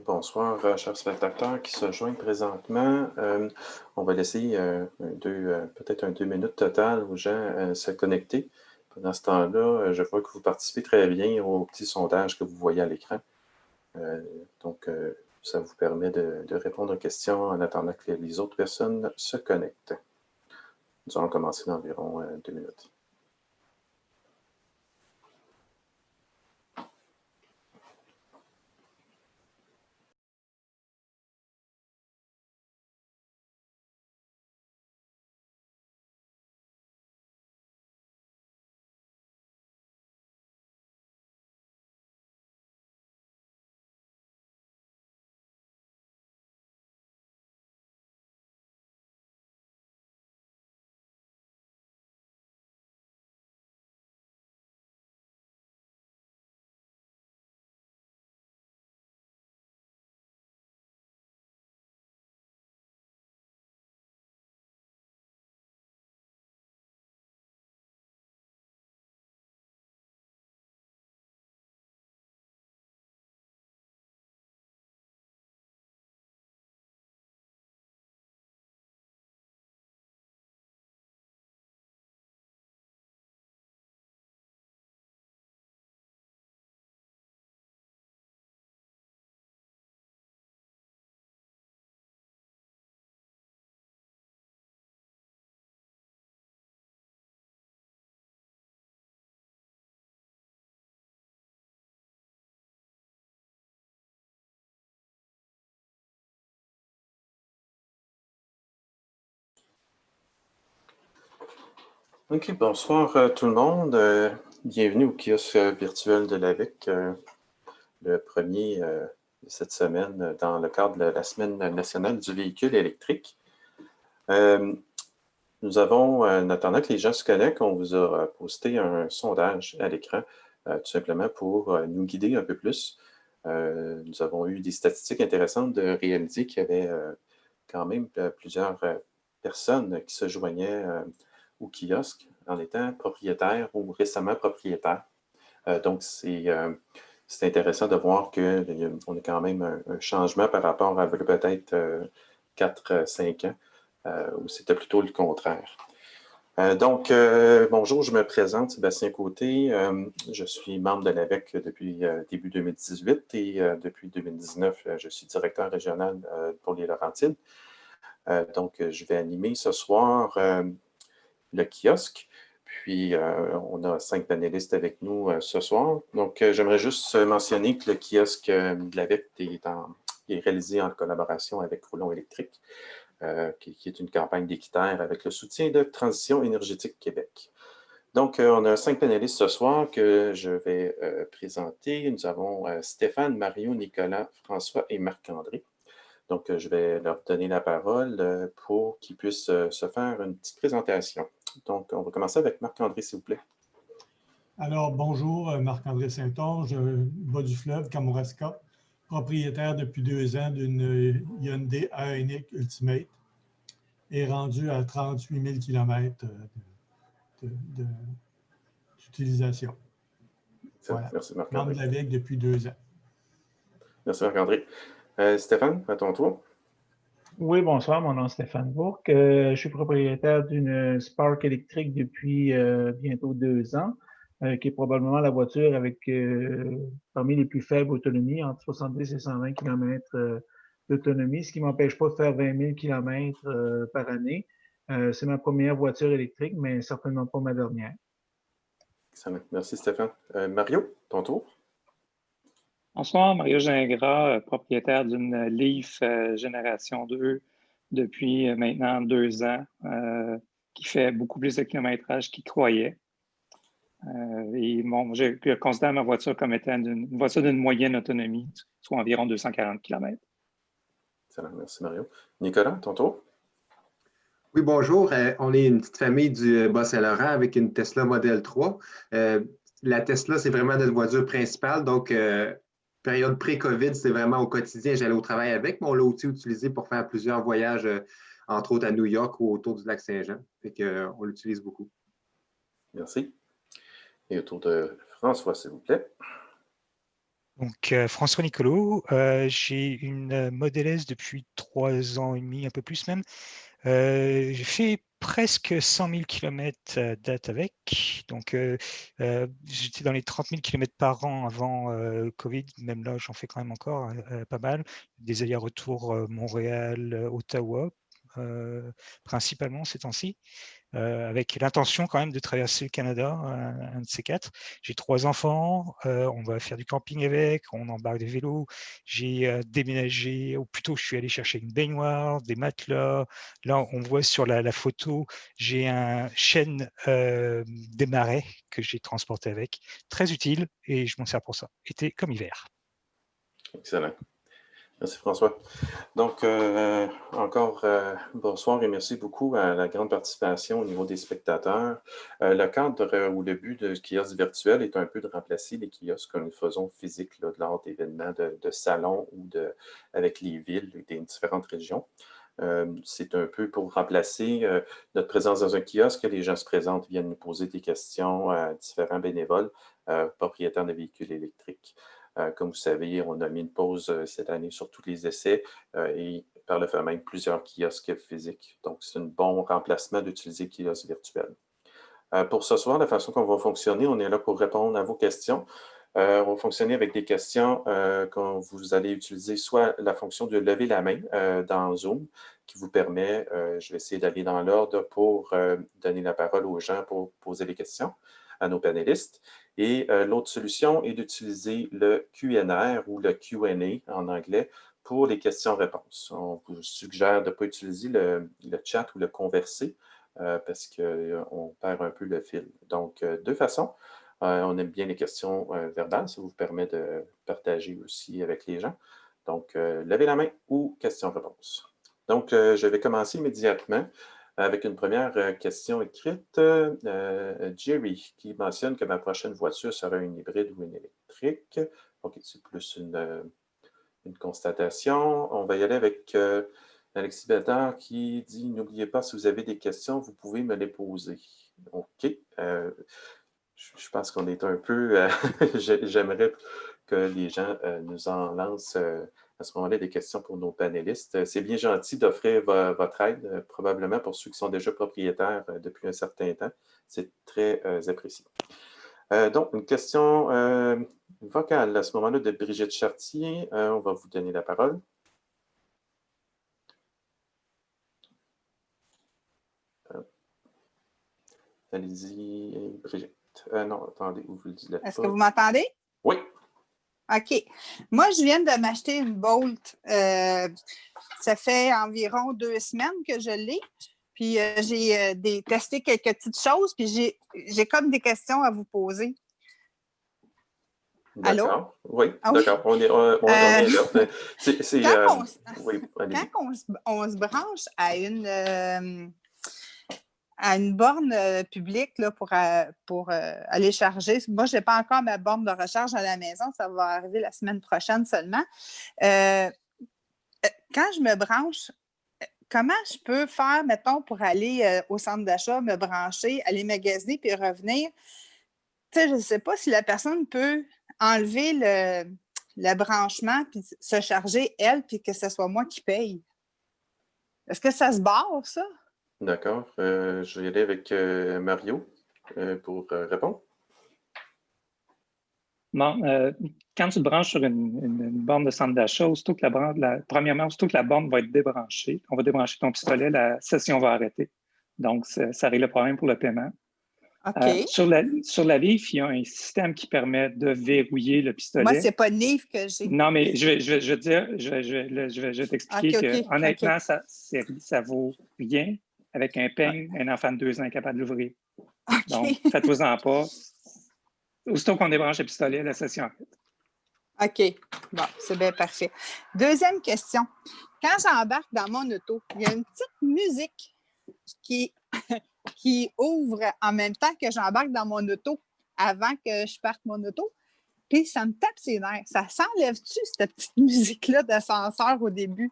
Bonsoir, chers spectateurs qui se joignent présentement. On va laisser peut-être 2 minutes total aux gens se connecter. Pendant ce temps-là, je vois que vous participez très bien au petit sondage que vous voyez à l'écran. Euh, donc, ça vous permet de répondre aux questions en attendant que les autres personnes se connectent. Nous allons commencer dans environ 2 minutes. OK, bonsoir tout le monde. Bienvenue au kiosque virtuel de l'AVEC, le premier de cette semaine dans le cadre de la Semaine nationale du véhicule électrique. Nous avons, en attendant que les gens se connectent, on vous a posté un sondage à l'écran, tout simplement pour nous guider un peu plus. Nous avons eu des statistiques intéressantes de réaliser qu'il y avait quand même plusieurs personnes qui se joignaient au kiosque en étant propriétaires ou récemment propriétaires. Donc, c'est intéressant de voir qu'on a quand même un changement par rapport à peut-être 4-5 ans, où c'était plutôt le contraire. Bonjour, je me présente, Sébastien Côté. Je suis membre de l'AVEC depuis début 2018 et depuis 2019, je suis directeur régional pour les Laurentides. Je vais animer ce soir le kiosque. Puis, on a 5 panélistes avec nous ce soir. Donc, j'aimerais juste mentionner que le kiosque de l'AVEC est réalisé en collaboration avec Roulon Électrique, qui est une campagne d'équiterre avec le soutien de Transition énergétique Québec. Donc, on a 5 panélistes ce soir que je vais présenter. Nous avons Stéphane, Mario, Nicolas, François et Marc-André. Donc, je vais leur donner la parole pour qu'ils puissent se faire une petite présentation. Donc, on va commencer avec Marc-André, s'il vous plaît. Alors, bonjour, Marc-André Saint-Onge, bas du fleuve, Kamouraska, propriétaire depuis 2 ans d'une Hyundai Ioniq Ultimate et rendu à 38 000 km d'utilisation. Voilà. Merci, Membre Marc-André. de l'AVEC depuis 2 ans. Merci, Marc-André. Stéphane, à ton tour. Oui, bonsoir, mon nom est Stéphane Bourque. Je suis propriétaire d'une Spark électrique depuis bientôt 2 ans, qui est probablement la voiture avec parmi les plus faibles autonomies, entre 70 et 120 km d'autonomie, ce qui ne m'empêche pas de faire 20 000 km par année. C'est ma première voiture électrique, mais certainement pas ma dernière. Excellent. Merci, Stéphane. Mario, ton tour. Bonsoir, Mario Gingras, propriétaire d'une Leaf Génération 2 depuis maintenant 2 ans, qui fait beaucoup plus de kilométrage qu'il croyait. Je considère ma voiture comme étant une voiture d'une moyenne autonomie, soit environ 240 km. Excellent. Merci, Mario. Nicolas, ton tour. Oui, bonjour. On est une petite famille du Bas-Saint-Laurent avec une Tesla Model 3. La Tesla, c'est vraiment notre voiture principale. Donc, période pré-COVID, c'est vraiment au quotidien. J'allais au travail avec, mais on l'a aussi utilisé pour faire plusieurs voyages, entre autres à New York ou autour du lac Saint-Jean. Fait qu'on l'utilise beaucoup. Merci. Et autour de François, s'il vous plaît. Donc, François Nicolo, j'ai une Model S depuis 3 ans et demi, un peu plus même. J'ai fait presque 100 000 km à date avec. Donc, j'étais dans les 30 000 km par an avant Covid. Même là, j'en fais quand même encore pas mal. Des allers-retours Montréal, Ottawa, principalement ces temps-ci. Avec l'intention quand même de traverser le Canada, un de ces 4. J'ai 3 enfants, on va faire du camping avec, on embarque des vélos. J'ai déménagé, ou plutôt je suis allé chercher une baignoire, des matelas. Là, on voit sur la photo, j'ai un chêne des marais que j'ai transporté avec. Très utile et je m'en sers pour ça, été comme hiver. Excellent. Merci François. Donc, encore bonsoir et merci beaucoup à la grande participation au niveau des spectateurs. Le cadre ou le but de kiosque virtuel est un peu de remplacer les kiosques que nous faisons physiques là, lors d'événements de salons ou avec les villes des différentes régions. C'est un peu pour remplacer notre présence dans un kiosque. Les gens se présentent, viennent nous poser des questions à différents bénévoles, propriétaires de véhicules électriques. Comme vous savez, on a mis une pause cette année sur tous les essais et par le fait même plusieurs kiosques physiques. Donc, c'est un bon remplacement d'utiliser kiosque virtuel. Pour ce soir, la façon qu'on va fonctionner, on est là pour répondre à vos questions. On va fonctionner avec des questions quand vous allez utiliser soit la fonction de lever la main dans Zoom, qui vous permet, je vais essayer d'aller dans l'ordre pour donner la parole aux gens pour poser les questions à nos panélistes. Et l'autre solution est d'utiliser le QNR ou le Q&A en anglais pour les questions-réponses. On vous suggère de ne pas utiliser le chat ou le converser parce qu'on perd un peu le fil. Donc, deux façons. On aime bien les questions verbales, ça vous permet de partager aussi avec les gens. Donc, levez la main ou questions-réponses. Donc, je vais commencer immédiatement avec une première question écrite. Jerry, qui mentionne que ma prochaine voiture sera une hybride ou une électrique. OK, c'est plus une constatation. On va y aller avec Alexis Bédard qui dit « N'oubliez pas, si vous avez des questions, vous pouvez me les poser. » OK. Je pense qu'on est un peu... J'aimerais que les gens nous en lancent à ce moment-là des questions pour nos panélistes. C'est bien gentil d'offrir votre aide, probablement pour ceux qui sont déjà propriétaires depuis un certain temps. C'est très apprécié. Donc, une question vocale à ce moment-là de Brigitte Chartier. On va vous donner la parole. Allez-y, Brigitte. Non, attendez, vous le dites. Est-ce que vous m'entendez? Oui. OK. Moi, je viens de m'acheter une Bolt. Ça fait environ 2 semaines que je l'ai. Puis, j'ai testé quelques petites choses. Puis, j'ai comme des questions à vous poser. Allô? D'accord. Oui, ah, d'accord. Oui. On est là. Quand on se branche à une borne publique là, pour aller charger. Moi, je n'ai pas encore ma borne de recharge à la maison. Ça va arriver la semaine prochaine seulement. Quand je me branche, comment je peux faire, mettons, pour aller au centre d'achat, me brancher, aller magasiner puis revenir? Tu sais, je ne sais pas si la personne peut enlever le branchement puis se charger, elle, puis que ce soit moi qui paye. Est-ce que ça se barre, ça? D'accord. Je vais y aller avec Mario pour répondre. Bon, quand tu te branches sur une borne de centre d'achat, premièrement, aussitôt que la borne va être débranchée, on va débrancher ton pistolet, la session va arrêter. Donc, ça règle le problème pour le paiement. OK. Sur la Leaf, il y a un système qui permet de verrouiller le pistolet. Moi, ce n'est pas une Leaf que j'ai. Non, mais je vais t'expliquer que honnêtement, ça vaut rien. Avec un peigne, un enfant de 2 ans est capable de l'ouvrir. Okay. Donc, faites-vous-en pas. Aussitôt qu'on débranche le pistolet, la session arrête. OK. Bon, c'est bien parfait. Deuxième question. Quand j'embarque dans mon auto, il y a une petite musique qui ouvre en même temps que j'embarque dans mon auto avant que je parte mon auto. Puis ça me tape ses nerfs. Ça s'enlève-tu, cette petite musique-là d'ascenseur au début?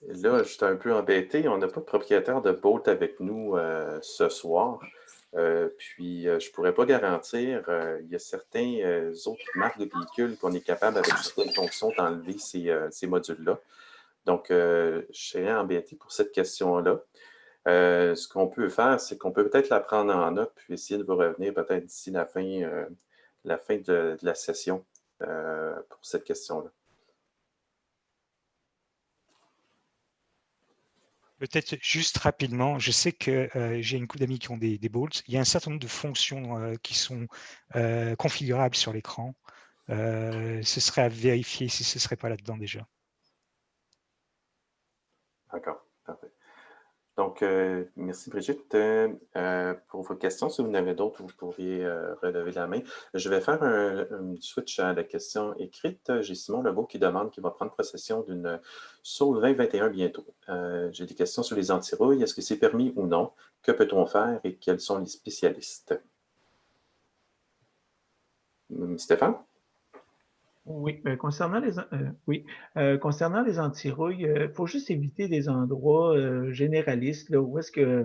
Là, je suis un peu embêté. On n'a pas de propriétaire de Bolt avec nous ce soir. Puis, je ne pourrais pas garantir, il y a certains autres marques de véhicules qu'on est capable, avec certaines fonctions, d'enlever ces modules-là. Donc, je serais embêté pour cette question-là. Ce qu'on peut faire, c'est qu'on peut peut-être la prendre en note, puis essayer de vous revenir peut-être d'ici la fin de la session pour cette question-là. Peut-être juste rapidement, je sais que j'ai une couple d'amis qui ont des bolts. Il y a un certain nombre de fonctions qui sont configurables sur l'écran. Ce serait à vérifier si ce ne serait pas là-dedans déjà. D'accord, parfait. Donc, merci Brigitte. Pour vos questions, si vous en avez d'autres, vous pourriez relever la main. Je vais faire un switch à la question écrite. J'ai Simon Legault qui demande qu'il va prendre possession d'une Soul 2021 bientôt. J'ai des questions sur les antirouilles. Est-ce que c'est permis ou non? Que peut-on faire et quels sont les spécialistes? Stéphane? Oui, concernant les antirouilles, il faut juste éviter des endroits généralistes, là, où est-ce que,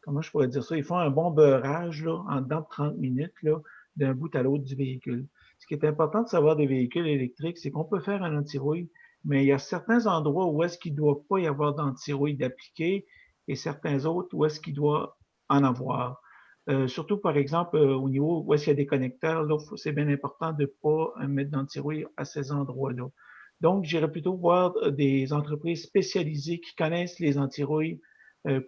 comment je pourrais dire ça, ils font un bon beurrage là, en dedans de 30 minutes là, d'un bout à l'autre du véhicule. Ce qui est important de savoir des véhicules électriques, c'est qu'on peut faire un antirouille, mais il y a certains endroits où est-ce qu'il ne doit pas y avoir d'antirouille d'appliquer et certains autres où est-ce qu'il doit en avoir. Surtout, par exemple, au niveau où est-ce qu'il y a des connecteurs, là, c'est bien important de ne pas mettre d'antirouille à ces endroits-là. Donc, j'irais plutôt voir des entreprises spécialisées qui connaissent les antirouilles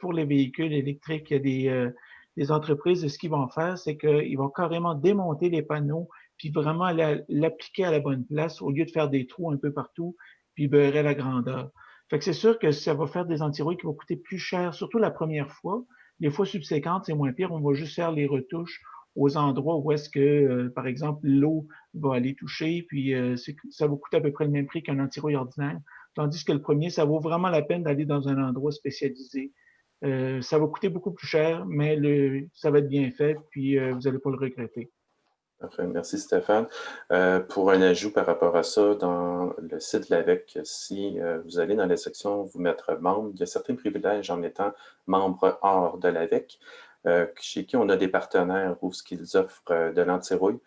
pour les véhicules électriques. Il y a des entreprises, ce qu'ils vont faire, c'est qu'ils vont carrément démonter les panneaux puis vraiment l'appliquer à la bonne place au lieu de faire des trous un peu partout puis beurrer la grandeur. Fait que c'est sûr que ça va faire des antirouilles qui vont coûter plus cher, surtout la première fois. Les fois subséquentes, c'est moins pire. On va juste faire les retouches aux endroits où est-ce que, par exemple, l'eau va aller toucher, puis ça va coûter à peu près le même prix qu'un antirouille ordinaire. Tandis que le premier, ça vaut vraiment la peine d'aller dans un endroit spécialisé. Ça va coûter beaucoup plus cher, mais ça va être bien fait, puis vous n'allez pas le regretter. Parfait. Merci Stéphane. Pour un ajout par rapport à ça, dans le site de l'AVEC, si vous allez dans la section vous mettre membre, il y a certains privilèges en étant membre hors de l'AVEC, chez qui on a des partenaires où ce qu'ils offrent de l'antirouille.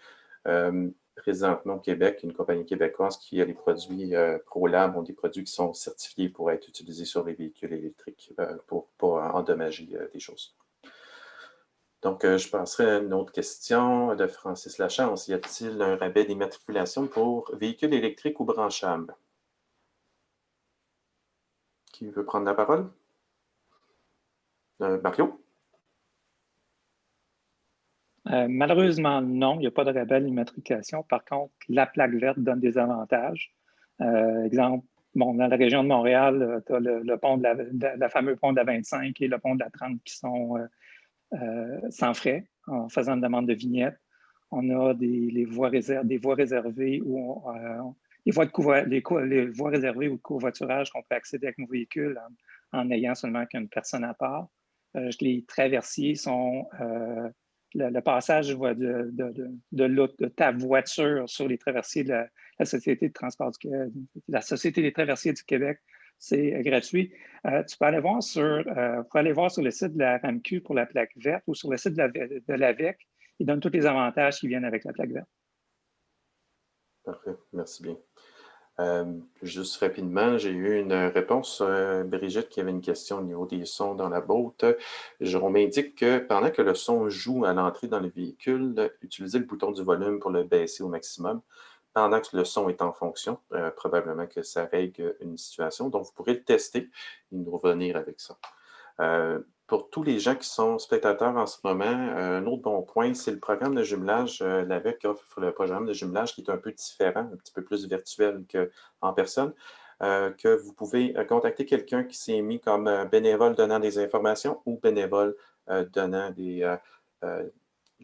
Présentement au Québec, une compagnie québécoise qui a les produits ProLab ont des produits qui sont certifiés pour être utilisés sur les véhicules électriques pour ne pas endommager des choses. Donc, je passerai à une autre question de Francis Lachance. Y a-t-il un rabais d'immatriculation pour véhicules électriques ou branchables? Qui veut prendre la parole? Mario? Malheureusement, non, il n'y a pas de rabais d'immatriculation. Par contre, la plaque verte donne des avantages. Exemple, bon, dans la région de Montréal, tu as le pont la fameux pont de la 25 et le pont de la 30 qui sont sans frais en faisant une demande de vignette. On a des voies réservées où les voies réservées ou de covoiturage qu'on peut accéder avec nos véhicules en ayant seulement qu'une personne à part. Les traversiers sont le passage de ta voiture sur les traversiers de la Société de transport la Société des traversiers du Québec. C'est gratuit. Tu peux aller voir sur le site de la RAMQ pour la plaque verte ou sur le site de l'AVEC. Ils donnent tous les avantages qui viennent avec la plaque verte. Parfait, merci bien. Juste rapidement, j'ai eu une réponse, Brigitte, qui avait une question au niveau des sons dans la boîte. On m'indique que pendant que le son joue à l'entrée dans le véhicule, utilisez le bouton du volume pour le baisser au maximum. Pendant que le son est en fonction, probablement que ça règle une situation. Donc, vous pourrez le tester et nous revenir avec ça. Pour tous les gens qui sont spectateurs en ce moment, un autre bon point, c'est le programme de jumelage. L'AVEC offre le programme de jumelage qui est un peu différent, un petit peu plus virtuel qu'en personne, que vous pouvez contacter quelqu'un qui s'est mis comme bénévole donnant des informations ou bénévole donnant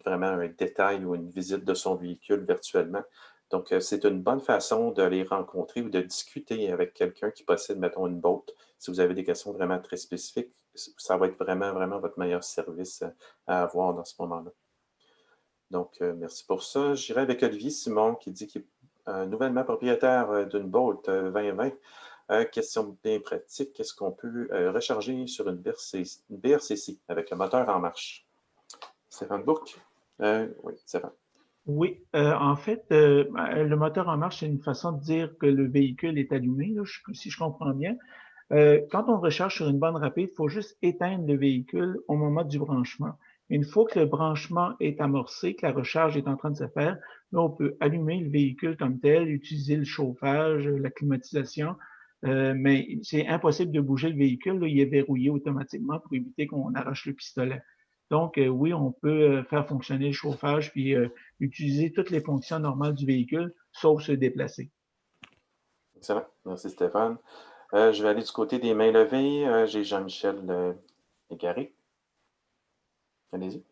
vraiment un détail ou une visite de son véhicule virtuellement. Donc, c'est une bonne façon de les rencontrer ou de discuter avec quelqu'un qui possède, mettons, une boat. Si vous avez des questions vraiment très spécifiques, ça va être vraiment, vraiment votre meilleur service à avoir dans ce moment-là. Donc, merci pour ça. J'irai avec Olivier Simon qui dit qu'il est nouvellement propriétaire d'une boat 2020. Question bien pratique, est-ce qu'on peut recharger sur une BRCC avec le moteur en marche? Stéphane Bourque? Oui, Stéphane. Oui, en fait, le moteur en marche, c'est une façon de dire que le véhicule est allumé, là, si je comprends bien. Quand on recharge sur une borne rapide, il faut juste éteindre le véhicule au moment du branchement. Une fois que le branchement est amorcé, que la recharge est en train de se faire, là, on peut allumer le véhicule comme tel, utiliser le chauffage, la climatisation, mais c'est impossible de bouger le véhicule, là, il est verrouillé automatiquement pour éviter qu'on arrache le pistolet. Donc, oui, on peut faire fonctionner le chauffage puis utiliser toutes les fonctions normales du véhicule, sauf se déplacer. Excellent. Merci, Stéphane. Je vais aller du côté des mains levées. J'ai Jean-Michel Égaré. Allez-y.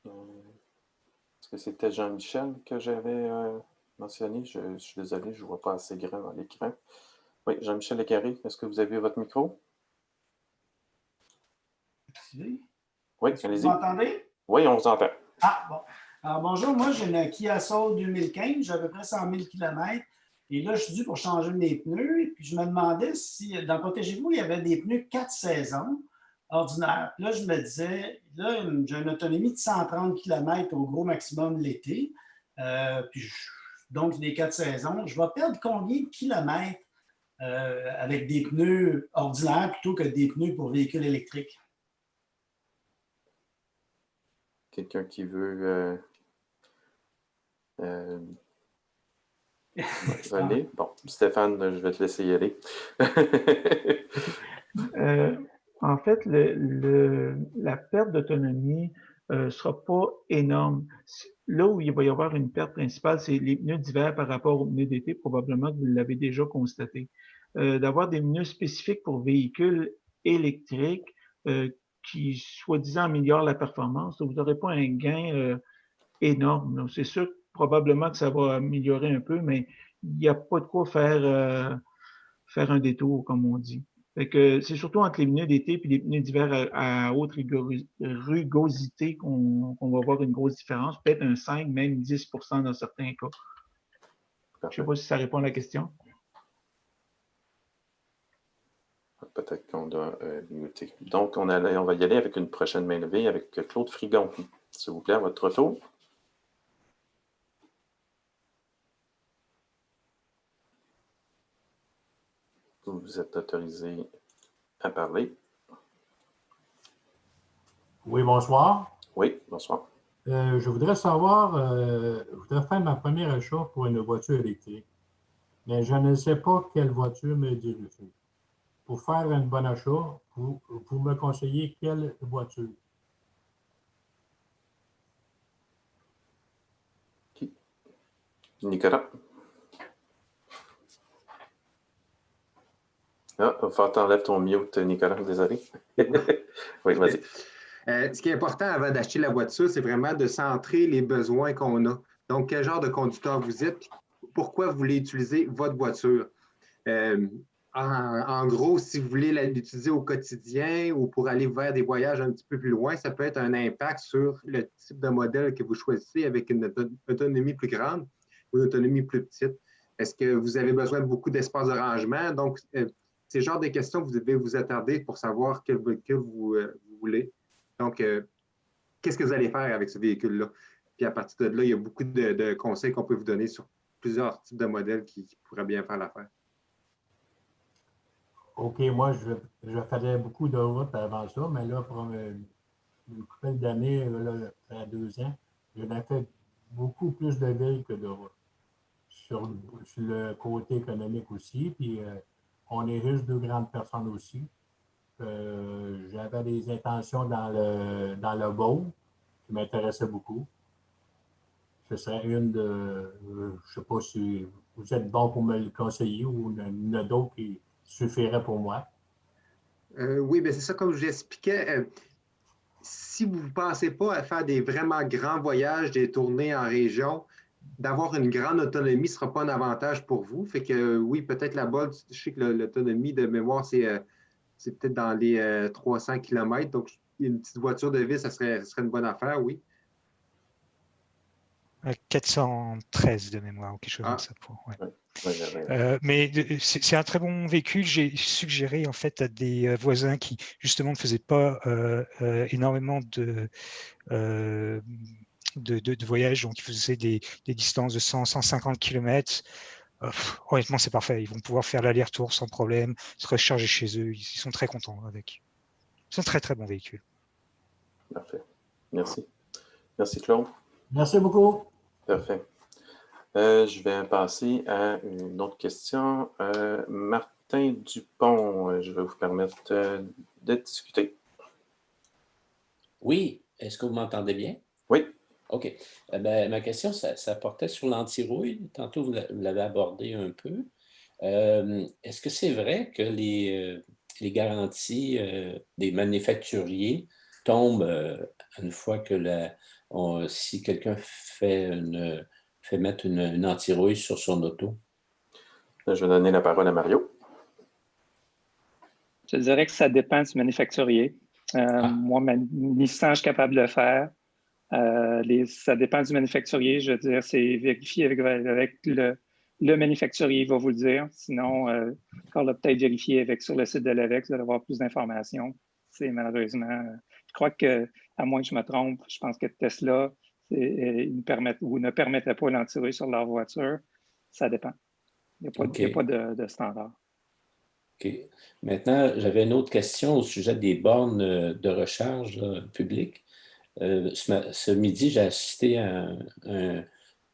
Est-ce que c'était Jean-Michel que j'avais mentionné? Je suis désolé, je ne vois pas assez grand dans l'écran. Oui, Jean-Michel Égaré, est-ce que vous avez votre micro? Oui, allez-y. Vous m'entendez? Oui, on vous entend. Ah, bon. Alors, bonjour, moi, j'ai une Kia Soul 2015, j'ai à peu près 100 000 km. Et là, je suis dû pour changer mes pneus. Et puis, je me demandais si, dans Protégez-vous, il y avait des pneus 4 saisons ordinaires. Puis là, je me disais, là, j'ai une autonomie de 130 km au gros maximum l'été. Donc, des 4 saisons. Je vais perdre combien de kilomètres avec des pneus ordinaires plutôt que des pneus pour véhicules électriques? Quelqu'un qui veut aller? Bon, Stéphane, je vais te laisser y aller. En fait, la perte d'autonomie ne sera pas énorme. Là où il va y avoir une perte principale, c'est les pneus d'hiver par rapport aux pneus d'été, probablement que vous l'avez déjà constaté. D'avoir des pneus spécifiques pour véhicules électriques qui, soi-disant, améliorent la performance, vous n'aurez pas un gain énorme. C'est sûr, probablement que ça va améliorer un peu, mais il n'y a pas de quoi faire un détour, comme on dit. Fait que c'est surtout entre les pneus d'été et les pneus d'hiver à haute rugosité qu'on va voir une grosse différence, peut-être un 5, même 10 dans certains cas. Je ne sais pas si ça répond à la question. Peut-être qu'on doit muter. Donc, on va y aller avec une prochaine main levée avec Claude Frigon. S'il vous plaît, à votre tour. Vous êtes autorisé à parler. Oui, bonsoir. Oui, bonsoir. Je voudrais savoir, je voudrais faire ma première achat pour une voiture électrique, mais je ne sais pas quelle voiture me diriger. Pour faire un bon achat, vous me conseillez quelle voiture? Nicolas? Ah, il va falloir t'enlèves ton mute, Nicolas, désolé. Oui, vas-y. Ce qui est important avant d'acheter la voiture, c'est vraiment de centrer les besoins qu'on a. Donc, quel genre de conducteur vous êtes? Pourquoi vous voulez utiliser votre voiture? En gros, si vous voulez l'utiliser au quotidien ou pour aller vers des voyages un petit peu plus loin, ça peut être un impact sur le type de modèle que vous choisissez avec une autonomie plus grande ou une autonomie plus petite. Est-ce que vous avez besoin de beaucoup d'espace de rangement? Donc, c'est le genre de questions que vous devez vous attarder pour savoir quel véhicule vous voulez. Donc, qu'est-ce que vous allez faire avec ce véhicule-là? Puis à partir de là, il y a beaucoup de conseils qu'on peut vous donner sur plusieurs types de modèles qui pourraient bien faire l'affaire. OK, moi, je faisais beaucoup de routes avant ça, mais là, pour une couple d'années, à 2 ans, je n'ai fait beaucoup plus de villes que de routes. Sur le côté économique aussi, puis on est riche de grandes personnes aussi. J'avais des intentions dans le Vaud qui m'intéressaient beaucoup. Ce serait une de, je ne sais pas si vous êtes bon pour me le conseiller ou il y en a d'autres qui suffirait pour moi. Oui, bien c'est ça, comme je l'expliquais. Si vous ne pensez pas à faire des vraiment grands voyages, des tournées en région, d'avoir une grande autonomie ne sera pas un avantage pour vous. Fait que oui, peut-être la Bolt, je sais que l'autonomie de mémoire, c'est peut-être dans les 300 km. Donc, une petite voiture de ville, ça serait une bonne affaire, oui. 413 de mémoire ou quelque chose comme ça. Ouais. Mais c'est un très bon véhicule. J'ai suggéré en fait à des voisins qui justement ne faisaient pas énormément de voyages, donc ils faisaient des distances de 100-150 km. Honnêtement, c'est parfait. Ils vont pouvoir faire l'aller-retour sans problème, se recharger chez eux. Ils sont très contents avec. C'est un très très bon véhicule. Parfait. Merci. Merci, Claude. Merci beaucoup. Parfait. Je vais passer à une autre question. Martin Dupont, je vais vous permettre de discuter. Oui. Est-ce que vous m'entendez bien? Oui. OK. Ma question, ça portait sur l'anti-rouille. Tantôt, vous l'avez abordé un peu. Est-ce que c'est vrai que les garanties des manufacturiers tombent une fois que si quelqu'un fait mettre une anti-rouille sur son auto? Je vais donner la parole à Mario. Je dirais que ça dépend du manufacturier. Moi, ma Nissan, je suis capable de le faire. Ça dépend du manufacturier. Je veux dire, c'est vérifié avec le manufacturier, il va vous le dire. Sinon, on l'a peut-être vérifié sur le site de l'AVEC, vous allez avoir plus d'informations. C'est malheureusement, je crois que, à moins que je me trompe, je pense que Tesla, ils ne permettaient pas l'anti-rouille sur leur voiture. Ça dépend. Il n'y a pas de standard. OK. Maintenant, j'avais une autre question au sujet des bornes de recharge publiques. Ce midi, j'ai assisté à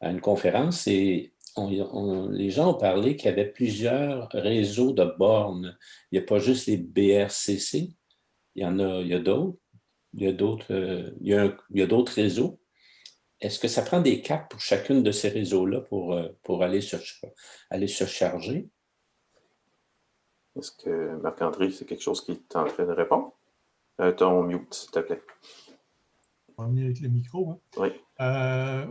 une conférence et les gens ont parlé qu'il y avait plusieurs réseaux de bornes. Il n'y a pas juste les BRCC, il y a d'autres. Il y a d'autres réseaux. Est-ce que ça prend des cartes pour chacune de ces réseaux-là pour aller se charger? Est-ce que Marc-André, c'est quelque chose qui est en train de répondre? Ton mute, s'il te plaît. On va venir avec le micro. Hein. Oui.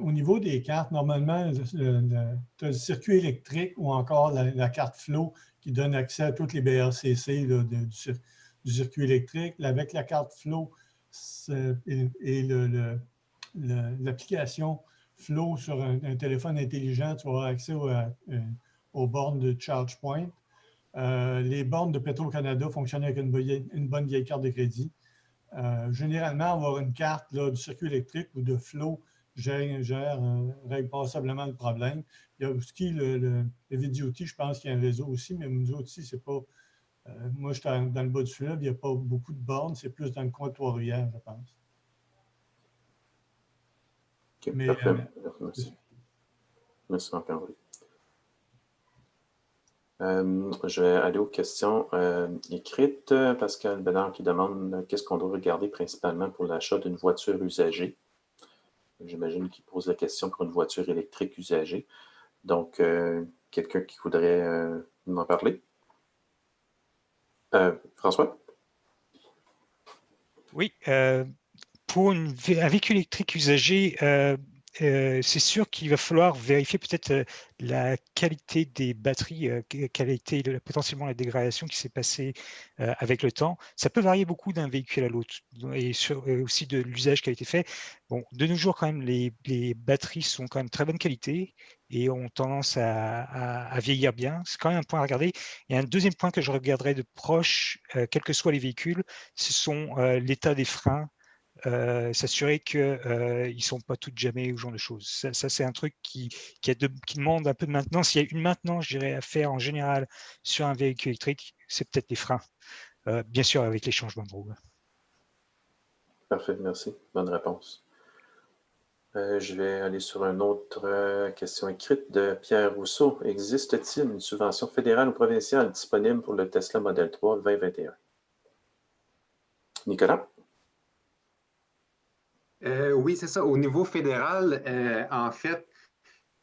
Au niveau des cartes, normalement, tu as le circuit électrique ou encore la carte Flow qui donne accès à toutes les BRCC là, du circuit électrique. Avec la carte Flow et l'application Flow sur un téléphone intelligent, tu vas avoir accès aux bornes de ChargePoint. Les bornes de Petro-Canada fonctionnent avec une bonne vieille carte de crédit. Généralement, avoir une carte là, du circuit électrique ou de Flow règle passablement le problème. Il y a aussi le VDOT, je pense qu'il y a un réseau aussi, mais nous autres ici, c'est pas. Moi, je suis dans le bas du fleuve, il n'y a pas beaucoup de bornes, c'est plus dans le coin de Trois-Rivières, je pense. OK, mais, parfait. Merci. Merci, Marc-André. Je vais aller aux questions écrites. Pascal Bédard qui demande qu'est-ce qu'on doit regarder principalement pour l'achat d'une voiture usagée. J'imagine qu'il pose la question pour une voiture électrique usagée. Donc, quelqu'un qui voudrait m'en parler? François? Oui, pour un véhicule électrique usagé, c'est sûr qu'il va falloir vérifier peut-être la qualité des batteries, quelle a été potentiellement la dégradation qui s'est passée avec le temps. Ça peut varier beaucoup d'un véhicule à l'autre et aussi de l'usage qui a été fait. Bon, de nos jours, quand même, les batteries sont quand même très bonne qualité et ont tendance à vieillir bien. C'est quand même un point à regarder. Et un deuxième point que je regarderai de proche, quels que soient les véhicules, ce sont l'état des freins. S'assurer qu'ils ne sont pas toutes jamais ou ce genre de choses. Ça c'est un truc qui demande un peu de maintenance. Il y a une maintenance, je dirais, à faire en général sur un véhicule électrique, c'est peut-être les freins. Bien sûr, avec les changements de roue. Parfait, merci. Bonne réponse. Je vais aller sur une autre question écrite de Pierre Rousseau. Existe-t-il une subvention fédérale ou provinciale disponible pour le Tesla Model 3 2021? Nicolas? Oui, c'est ça. Au niveau fédéral, en fait,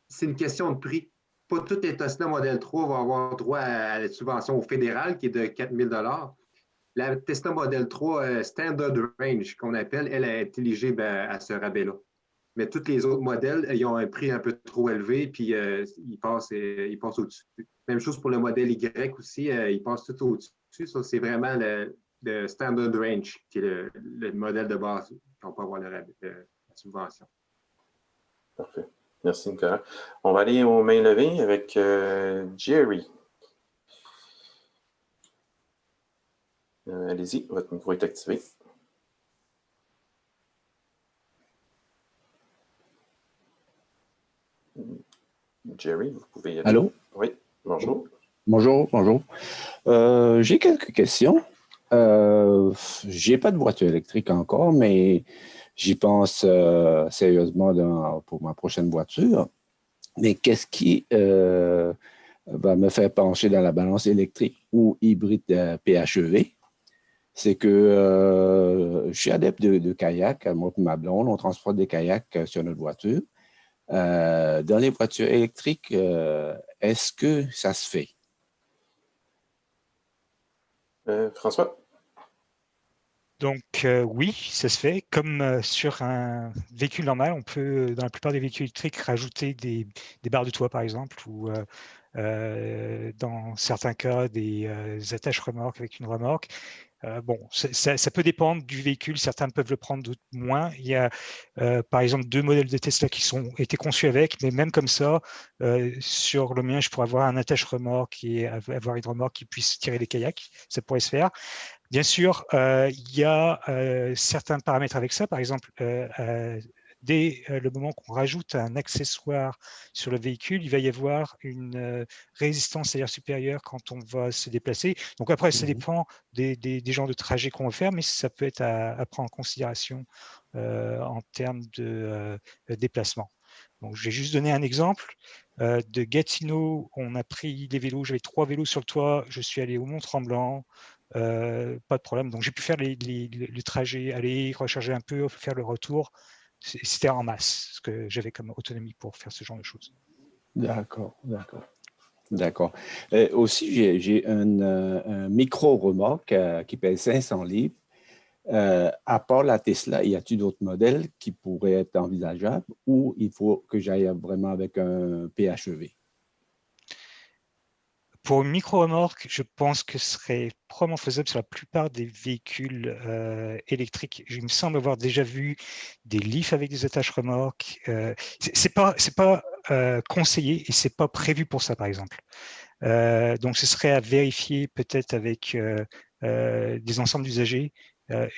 c'est une question de prix. Pas tous les Tesla Model 3 vont avoir droit à la subvention fédérale qui est de 4 000 $. La Tesla Model 3 Standard Range, qu'on appelle, elle est éligible à ce rabais-là. Mais tous les autres modèles, ils ont un prix un peu trop élevé, puis ils passent au-dessus. Même chose pour le modèle Y aussi, ils passent tout au-dessus. Ça, c'est vraiment le Standard Range, qui est le modèle de base qu'on peut avoir la subvention. Parfait. Merci, Nicolas. On va aller aux mains levées avec Jerry. Allez-y, votre micro est activé. Jerry, vous pouvez y aller. Allô? Oui, bonjour. Bonjour. J'ai quelques questions. J'ai pas de voiture électrique encore, mais j'y pense sérieusement pour ma prochaine voiture. Mais qu'est-ce qui va me faire pencher dans la balance électrique ou hybride PHEV? C'est que je suis adepte de kayak. Moi et ma blonde, on transporte des kayaks sur notre voiture. Dans les voitures électriques, est-ce que ça se fait? François? Donc oui, ça se fait. Comme sur un véhicule normal, on peut, dans la plupart des véhicules électriques, rajouter des barres de toit, par exemple, ou dans certains cas, des attaches remorques avec une remorque. Bon, ça peut dépendre du véhicule. Certains peuvent le prendre, d'autres moins. Il y a, par exemple, 2 modèles de Tesla qui ont été conçus avec, mais même comme ça, sur le mien, je pourrais avoir un attache-remorque et avoir une remorque qui puisse tirer les kayaks. Ça pourrait se faire. Bien sûr, il y a certains paramètres avec ça. Par exemple, dès le moment qu'on rajoute un accessoire sur le véhicule, il va y avoir une résistance à l'air supérieure quand on va se déplacer. Donc après, ça dépend des genres de trajets qu'on va faire, mais ça peut être à prendre en considération en termes de déplacement. Donc, je vais juste donner un exemple. De Gatineau, on a pris des vélos. J'avais 3 vélos sur le toit. Je suis allé au Mont-Tremblant. Pas de problème. Donc, j'ai pu faire le trajet, aller recharger un peu, faire le retour. C'était en masse, ce que j'avais comme autonomie pour faire ce genre de choses. D'accord. Aussi, j'ai un micro-remorque qui pèse 500 livres. À part la Tesla, y a-t-il d'autres modèles qui pourraient être envisageables ou il faut que j'aille vraiment avec un PHEV? Pour une micro-remorque, je pense que ce serait probablement faisable sur la plupart des véhicules électriques. Il me semble avoir déjà vu des Leaf avec des attaches remorques. C'est pas conseillé et c'est pas prévu pour ça, par exemple. Donc, ce serait à vérifier peut-être avec des ensembles d'usagers.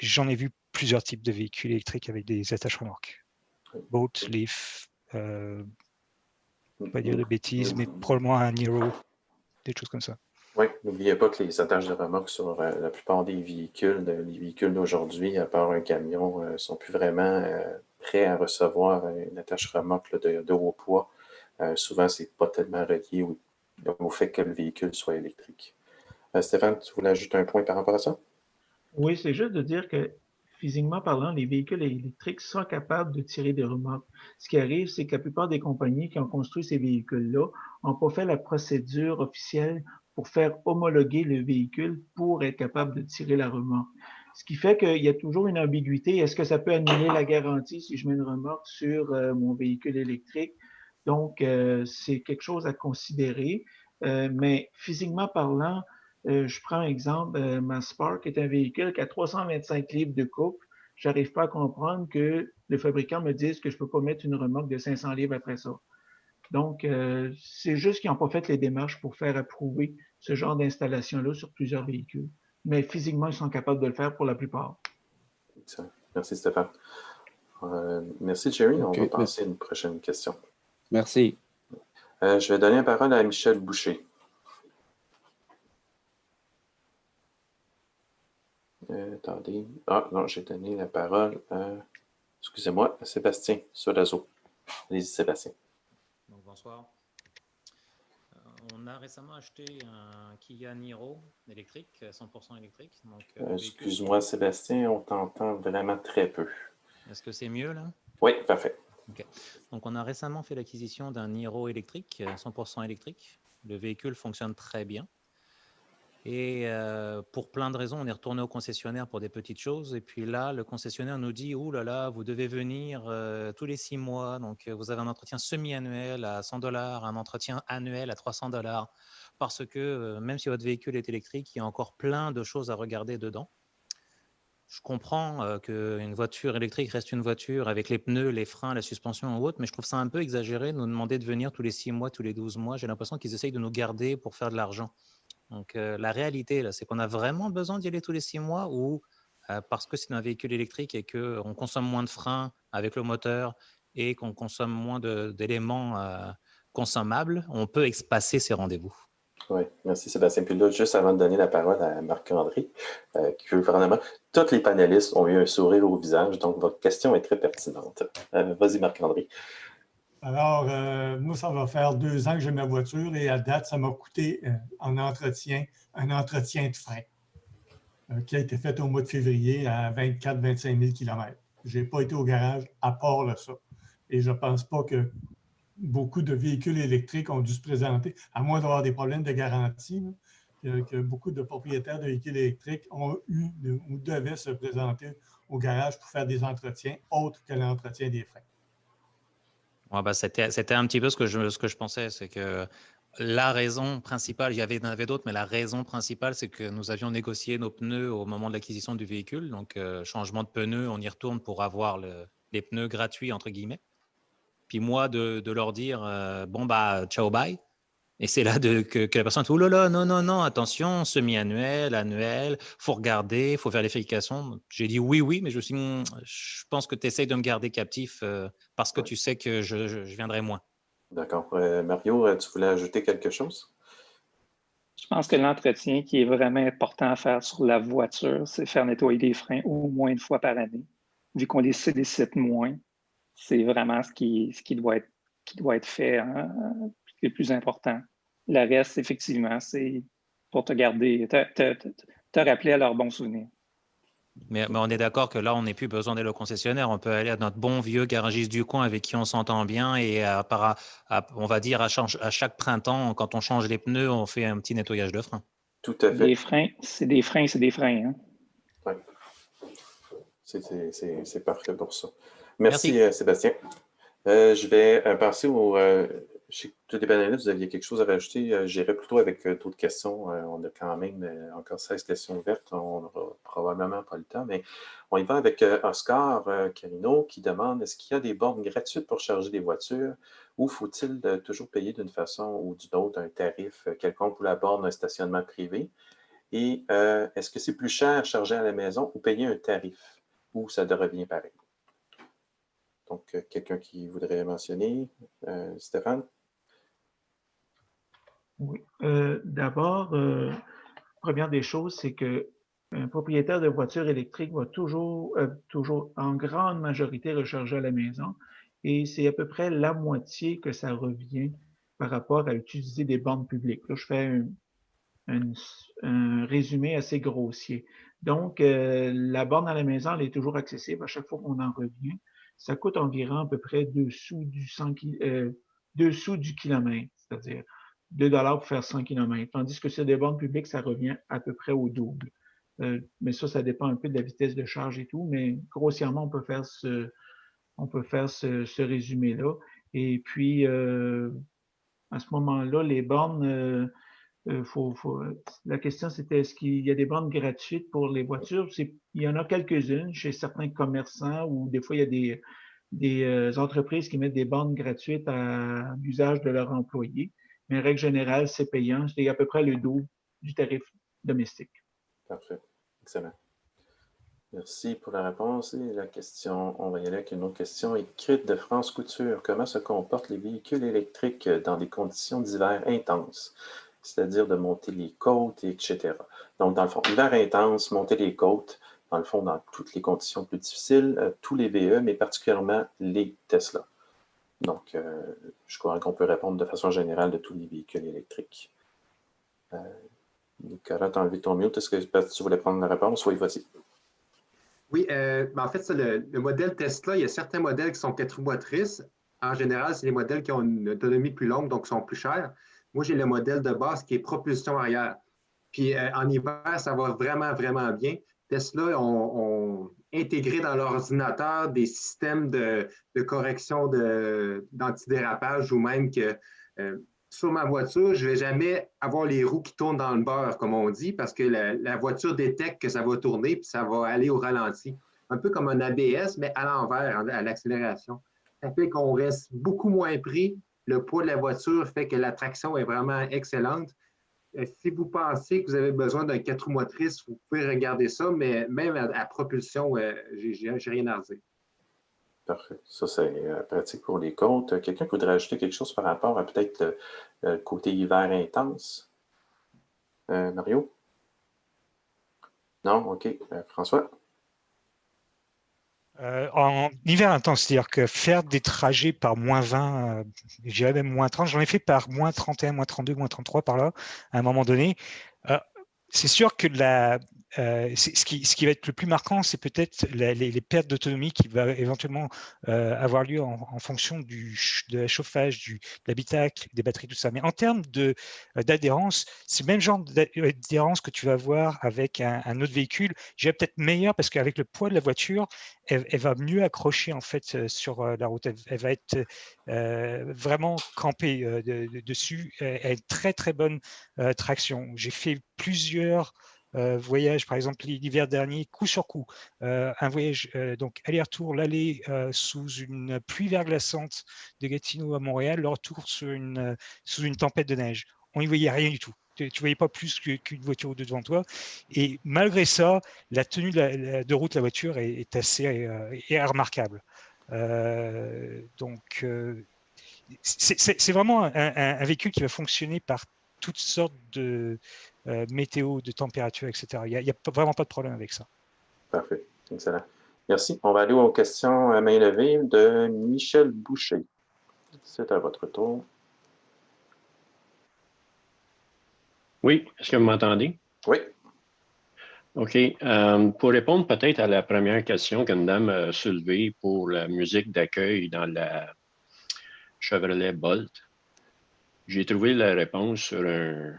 J'en ai vu plusieurs types de véhicules électriques avec des attaches remorques. Boat, Leaf, pas dire de bêtises, mais probablement un Niro. Des choses comme ça. Oui, n'oubliez pas que les attaches de remorque sur la plupart des véhicules, les véhicules d'aujourd'hui, à part un camion, ne sont plus vraiment prêts à recevoir une attache remorque de haut poids. Souvent, ce n'est pas tellement relié au fait que le véhicule soit électrique. Stéphane, tu voulais ajouter un point par rapport à ça? Oui, c'est juste de dire que physiquement parlant, les véhicules électriques sont capables de tirer des remorques. Ce qui arrive, c'est que la plupart des compagnies qui ont construit ces véhicules-là n'ont pas fait la procédure officielle pour faire homologuer le véhicule pour être capable de tirer la remorque. Ce qui fait qu'il y a toujours une ambiguïté. Est-ce que ça peut annuler la garantie si je mets une remorque sur mon véhicule électrique? Donc, c'est quelque chose à considérer. Mais physiquement parlant, je prends un exemple, ma Spark est un véhicule qui a 325 livres de couple. Je n'arrive pas à comprendre que le fabricant me dise que je ne peux pas mettre une remorque de 500 livres après ça. Donc, c'est juste qu'ils n'ont pas fait les démarches pour faire approuver ce genre d'installation-là sur plusieurs véhicules. Mais physiquement, ils sont capables de le faire pour la plupart. Excellent. Merci, Stéphane. Merci, Jerry. Okay. On va passer à une prochaine question. Merci. Je vais donner la parole à Michel Boucher. Attendez. Ah, non, j'ai donné la parole excusez-moi, à Sébastien Solazo. Allez-y, Sébastien. Donc, bonsoir. On a récemment acheté un Kia Niro électrique, 100% électrique. Excuse-moi, Sébastien, on t'entend vraiment très peu. Est-ce que c'est mieux, là? Oui, parfait. Okay. Donc, on a récemment fait l'acquisition d'un Niro électrique, 100% électrique. Le véhicule fonctionne très bien. Et pour plein de raisons, on est retourné au concessionnaire pour des petites choses. Et puis là, le concessionnaire nous dit « Ouh là là, vous devez venir tous les 6 mois. Donc, vous avez un entretien semi-annuel à $100, un entretien annuel à $300. Parce que même si votre véhicule est électrique, il y a encore plein de choses à regarder dedans. » je comprends qu'une voiture électrique reste une voiture avec les pneus, les freins, la suspension ou autre, mais je trouve ça un peu exagéré de nous demander de venir tous les 6 mois, tous les 12 mois. J'ai l'impression qu'ils essayent de nous garder pour faire de l'argent. Donc, la réalité, là, c'est qu'on a vraiment besoin d'y aller tous les 6 mois ou parce que c'est un véhicule électrique et qu'on consomme moins de freins avec le moteur et qu'on consomme moins d'éléments consommables, on peut espacer ces rendez-vous. Oui, merci Sébastien. Puis là, juste avant de donner la parole à Marc-André, qui veut vraiment. Tous les panélistes ont eu un sourire au visage, donc votre question est très pertinente. Vas-y, Marc-André. Alors, moi, ça va faire 2 ans que j'ai ma voiture et à date, ça m'a coûté un entretien de frein qui a été fait au mois de février à 24-25 000 km. Je n'ai pas été au garage à part de ça. Et je ne pense pas que beaucoup de véhicules électriques ont dû se présenter, à moins d'avoir des problèmes de garantie, que beaucoup de propriétaires de véhicules électriques ont eu ou devaient se présenter au garage pour faire des entretiens autres que l'entretien des freins. Ouais, bah, c'était un petit peu ce que je pensais, c'est que la raison principale, il y en avait d'autres, mais la raison principale, c'est que nous avions négocié nos pneus au moment de l'acquisition du véhicule. Donc, changement de pneus, on y retourne pour avoir les pneus gratuits, entre guillemets. Puis moi, de leur dire, bon, bah, ciao, bye. Et c'est là que la personne dit, oh là là, non, non, non, attention, semi-annuel, annuel, faut regarder, faut faire vérification. J'ai dit oui, mais je pense que tu essayes de me garder captif parce que tu sais que je viendrai moins. D'accord. Mario, tu voulais ajouter quelque chose? Je pense que l'entretien qui est vraiment important à faire sur la voiture, c'est faire nettoyer les freins au moins une fois par année. Vu qu'on les sollicite moins, c'est vraiment ce qui doit être fait, hein, le plus important. Le reste, effectivement, c'est pour te garder, te rappeler à leurs bons souvenirs. Mais on est d'accord que là, on n'est plus besoin d'aller au concessionnaire. On peut aller à notre bon vieux garagiste du coin avec qui on s'entend bien et on va dire à chaque printemps, quand on change les pneus, on fait un petit nettoyage de frein. Tout à fait. Les freins, c'est des freins. Hein? Oui. C'est parfait pour ça. Merci. Sébastien. Je vais passer au... chez tous les panélistes, vous aviez quelque chose à rajouter. J'irai plutôt avec d'autres questions. On a quand même encore 16 questions ouvertes. On n'aura probablement pas le temps, mais on y va avec Oscar Carino qui demande, est-ce qu'il y a des bornes gratuites pour charger des voitures ou faut-il toujours payer d'une façon ou d'une autre un tarif quelconque pour la borne d'un stationnement privé? Et est-ce que c'est plus cher charger à la maison ou payer un tarif ou ça revient pareil? Donc, quelqu'un qui voudrait mentionner, Stéphane? Oui. D'abord, première des choses, c'est qu'un propriétaire de voiture électrique va toujours en grande majorité recharger à la maison et c'est à peu près la moitié que ça revient par rapport à utiliser des bornes publiques. Là, je fais un résumé assez grossier. Donc, la borne à la maison, elle est toujours accessible à chaque fois qu'on en revient. Ça coûte environ à peu près 2 sous du kilomètre, c'est-à-dire 2 $ pour faire 100 km. Tandis que sur des bornes publiques, ça revient à peu près au double. Mais ça dépend un peu de la vitesse de charge et tout, mais grossièrement, on peut faire ce résumé-là. Et puis, à ce moment-là, les bornes, la question, c'était est-ce qu'il y a des bornes gratuites pour les voitures? Il y en a quelques-unes chez certains commerçants ou des fois, il y a des entreprises qui mettent des bornes gratuites à l'usage de leurs employés. Mais en règle générale, c'est payant. C'est à peu près le double du tarif domestique. Parfait. Excellent. Merci pour la réponse. Et la question, on va y aller avec une autre question écrite de France Couture. Comment se comportent les véhicules électriques dans des conditions d'hiver intenses? C'est-à-dire de monter les côtes, etc. Donc, dans le fond, hiver intense, monter les côtes, dans le fond, dans toutes les conditions plus difficiles, tous les VE, mais particulièrement les Tesla. Donc, je crois qu'on peut répondre de façon générale de tous les véhicules électriques. Nicolas, tu as enlevé ton mute. Est-ce que tu voulais prendre la réponse? Oui, vas-y. Oui, en fait, le modèle Tesla, il y a certains modèles qui sont 4 roues motrices. En général, c'est les modèles qui ont une autonomie plus longue, donc sont plus chers. Moi, j'ai le modèle de base qui est propulsion arrière. Puis en hiver, ça va vraiment, vraiment bien. Tesla ont intégré dans leur ordinateur des systèmes de correction d'antidérapage ou même que sur ma voiture, je ne vais jamais avoir les roues qui tournent dans le beurre, comme on dit, parce que la voiture détecte que ça va tourner puis ça va aller au ralenti. Un peu comme un ABS, mais à l'envers, à l'accélération. Ça fait qu'on reste beaucoup moins pris. Le poids de la voiture fait que la traction est vraiment excellente. Si vous pensez que vous avez besoin d'un 4 roues motrices, vous pouvez regarder ça, mais même à propulsion, j'ai rien à dire. Parfait. Ça, c'est pratique pour les côtes. Quelqu'un qui voudrait ajouter quelque chose par rapport à peut-être le côté hiver intense? Mario? Non? OK. François? En hiver intense, c'est-à-dire que faire des trajets par moins 20, je dirais même moins 30, j'en ai fait par moins 31, moins 32, moins 33 par là, à un moment donné. C'est sûr que ce qui va être le plus marquant, c'est peut-être les pertes d'autonomie qui vont éventuellement avoir lieu en fonction de la chauffage, de l'habitacle, des batteries, tout ça. Mais en termes d'adhérence, c'est le même genre d'adhérence que tu vas avoir avec un autre véhicule. Je dirais peut-être meilleur parce qu'avec le poids de la voiture, elle va mieux accrocher en fait sur la route. Elle va être vraiment campée dessus. Elle a une très très bonne traction. J'ai fait plusieurs voyages, par exemple l'hiver dernier, coup sur coup, un voyage donc aller-retour, l'aller sous une pluie verglaçante de Gatineau à Montréal, le retour sous une tempête de neige. On n'y voyait rien du tout. Tu ne voyais pas plus qu'une voiture ou deux devant toi. Et malgré ça, la tenue de route de la voiture est assez remarquable. Donc, c'est vraiment un véhicule qui va fonctionner par toutes sortes de météo, de température, etc. Il n'y a vraiment pas de problème avec ça. Parfait. Excellent. Merci. On va aller aux questions à main levée de Michel Boucher. C'est à votre tour. Oui. Est-ce que vous m'entendez? Oui. OK. Pour répondre peut-être à la première question qu'une dame a soulevée pour la musique d'accueil dans la Chevrolet Bolt, j'ai trouvé la réponse sur un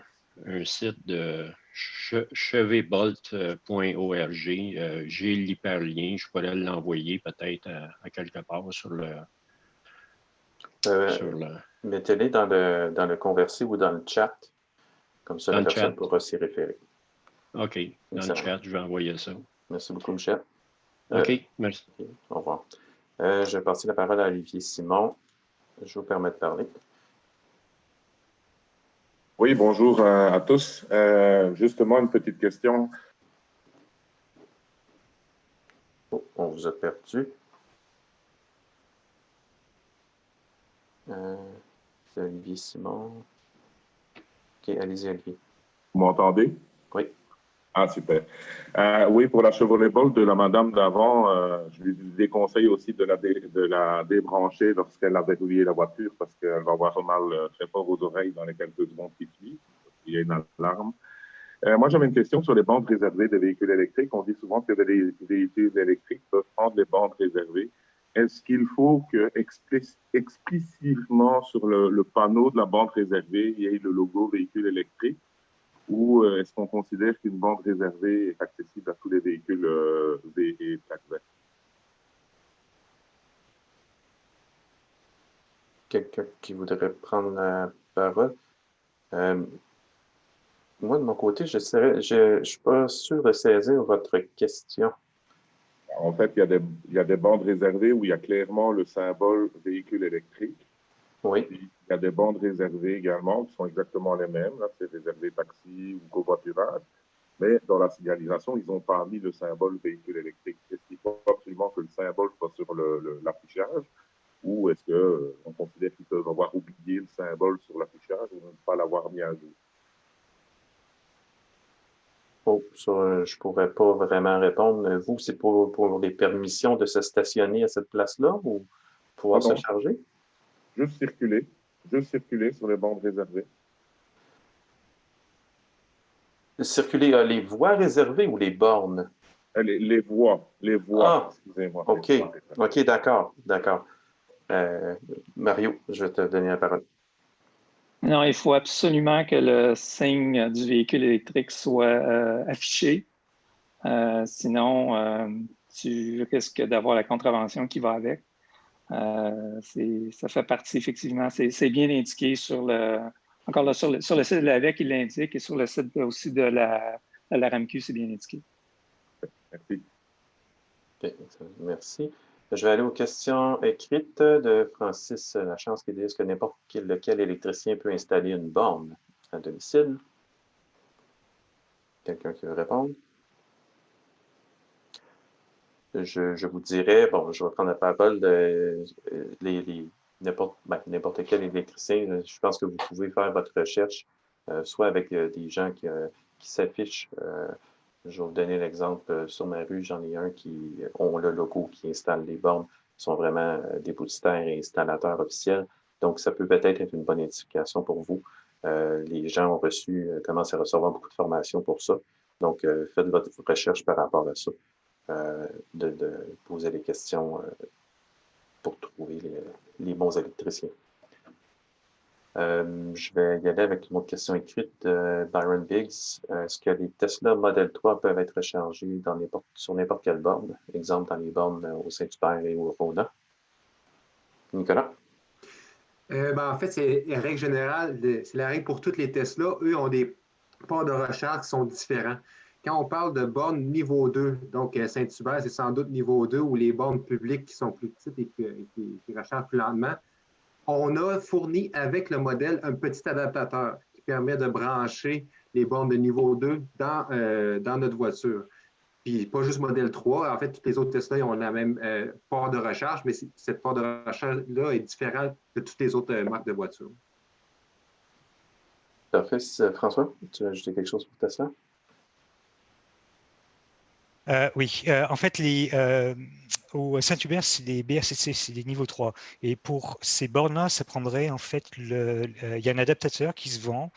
site de chevetbolt.org. J'ai l'hyperlien. Je pourrais l'envoyer peut-être à quelque part sur le... Mettez-les dans le conversé ou dans le chat. Comme ça, la personne pourra s'y référer. OK. Dans le chat, je vais envoyer ça. Merci beaucoup, Michel. OK, merci. Au revoir. Je vais passer la parole à Olivier Simon. Je vous permets de parler. Oui, bonjour à tous. Justement, une petite question. Oh, on vous a perdu. C'est Olivier Simon. OK, allez-y, Olivier. Vous m'entendez? Oui. Ah, super. Oui, pour la Chevrolet Bolt de la madame d'avant, je lui déconseille aussi de la débrancher lorsqu'elle a verrouillé la voiture parce qu'elle va avoir mal très fort aux oreilles dans les quelques secondes qui suivent. Il y a une alarme. Moi, j'avais une question sur les bandes réservées des véhicules électriques. On dit souvent que les véhicules électriques peuvent prendre les bandes réservées. Est-ce qu'il faut que explicitement sur le panneau de la bande réservée, il y ait le logo véhicule électrique? Ou est-ce qu'on considère qu'une bande réservée est accessible à tous les véhicules V et plaque verte? Quelqu'un qui voudrait prendre la parole? Moi, de mon côté, je ne suis pas sûr de saisir votre question. En fait, il y a des bandes réservées où il y a clairement le symbole véhicule électrique. Oui. Il y a des bandes réservées également qui sont exactement les mêmes. Là, c'est réservé taxi ou covoiturage. Mais dans la signalisation, ils n'ont pas mis le symbole véhicule électrique. Est-ce qu'il faut absolument que le symbole soit sur l'affichage ou est-ce qu'on considère qu'ils peuvent avoir oublié le symbole sur l'affichage ou ne pas l'avoir mis à jour? Oh, ça, je ne pourrais pas vraiment répondre. Vous, c'est pour les permissions de se stationner à cette place-là ou pouvoir se charger? Juste circuler sur les bandes réservées. Circuler les voies réservées ou les bornes? Les voies, excusez-moi. OK, OK, d'accord. Mario, je vais te donner la parole. Non, il faut absolument que le signe du véhicule électrique soit affiché. Sinon, tu risques d'avoir la contravention qui va avec. Ça fait partie, effectivement, c'est bien indiqué sur Encore là, sur le site de l'AVEC, il l'indique, et sur le site aussi de la RAMQ, c'est bien indiqué. Merci. Okay, merci. Je vais aller aux questions écrites de Francis Lachance qui dit est-ce que n'importe lequel électricien peut installer une borne à domicile? Quelqu'un qui veut répondre? Je vous dirais, bon, je vais prendre la parole de n'importe quel électricien. Je pense que vous pouvez faire votre recherche, soit avec des gens qui s'affichent. Je vais vous donner l'exemple. Sur ma rue, j'en ai un qui ont le logo qui installe les bornes. Ils sont vraiment dépositaires et installateurs officiels. Donc, ça peut peut-être être une bonne indication pour vous. Les gens ont commencent à recevoir beaucoup de formations pour ça. Donc, faites votre recherche par rapport à ça. De poser des questions pour trouver les bons électriciens. Je vais y aller avec une autre question écrite de Byron Biggs. Est-ce que les Tesla Model 3 peuvent être rechargés sur n'importe quelle borne? Exemple, dans les bornes au Saint-Hubert et au Rona. Nicolas? En fait, c'est la règle générale, c'est la règle pour toutes les Tesla. Eux ont des ports de recharge qui sont différents. Quand on parle de bornes niveau 2, donc Saint-Hubert, c'est sans doute niveau 2 ou les bornes publiques qui sont plus petites et qui rechargent plus lentement. On a fourni avec le modèle un petit adaptateur qui permet de brancher les bornes de niveau 2 dans notre voiture. Puis pas juste modèle 3, en fait, toutes les autres Tesla ils ont la même port de recharge, mais cette port de recharge-là est différente de toutes les autres marques de voitures. Parfait. François, tu veux ajouter quelque chose pour Tesla? Oui, en fait, au Saint-Hubert, c'est des BRCC, c'est des niveaux 3. Et pour ces bornes-là, ça prendrait en fait, il y a un adaptateur qui se vend.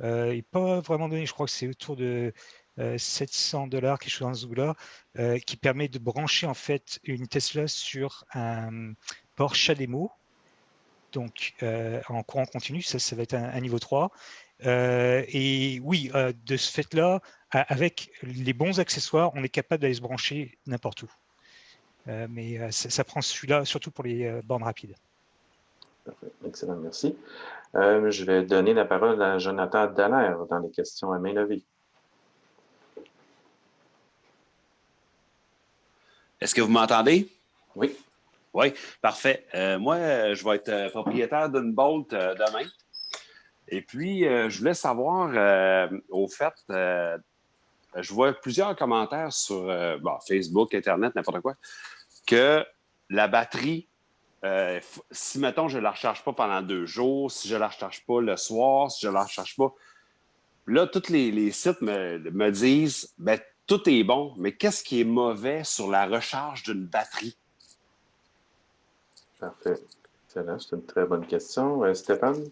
Il n'est pas vraiment donné, je crois que c'est autour de $700, quelque chose dans ce goût-là, qui permet de brancher en fait une Tesla sur un port CHAdeMO. Donc, en courant continu, ça va être un niveau 3. Et oui, de ce fait-là, avec les bons accessoires, on est capable d'aller se brancher n'importe où. Mais ça prend celui-là, surtout pour les bornes rapides. Parfait. Excellent, merci. Je vais donner la parole à Jonathan Dallaire dans les questions à main levée. Est-ce que vous m'entendez? Oui. Oui, parfait. Moi, je vais être propriétaire d'une Bolt demain. Et puis, je voulais savoir, au fait, je vois plusieurs commentaires sur Facebook, Internet, n'importe quoi, que la batterie, si, mettons, je ne la recharge pas pendant 2 jours, si je ne la recharge pas le soir, si je ne la recharge pas, là, tous les sites me disent, ben, tout est bon, mais qu'est-ce qui est mauvais sur la recharge d'une batterie? Parfait. Excellent. C'est une très bonne question. Stéphane?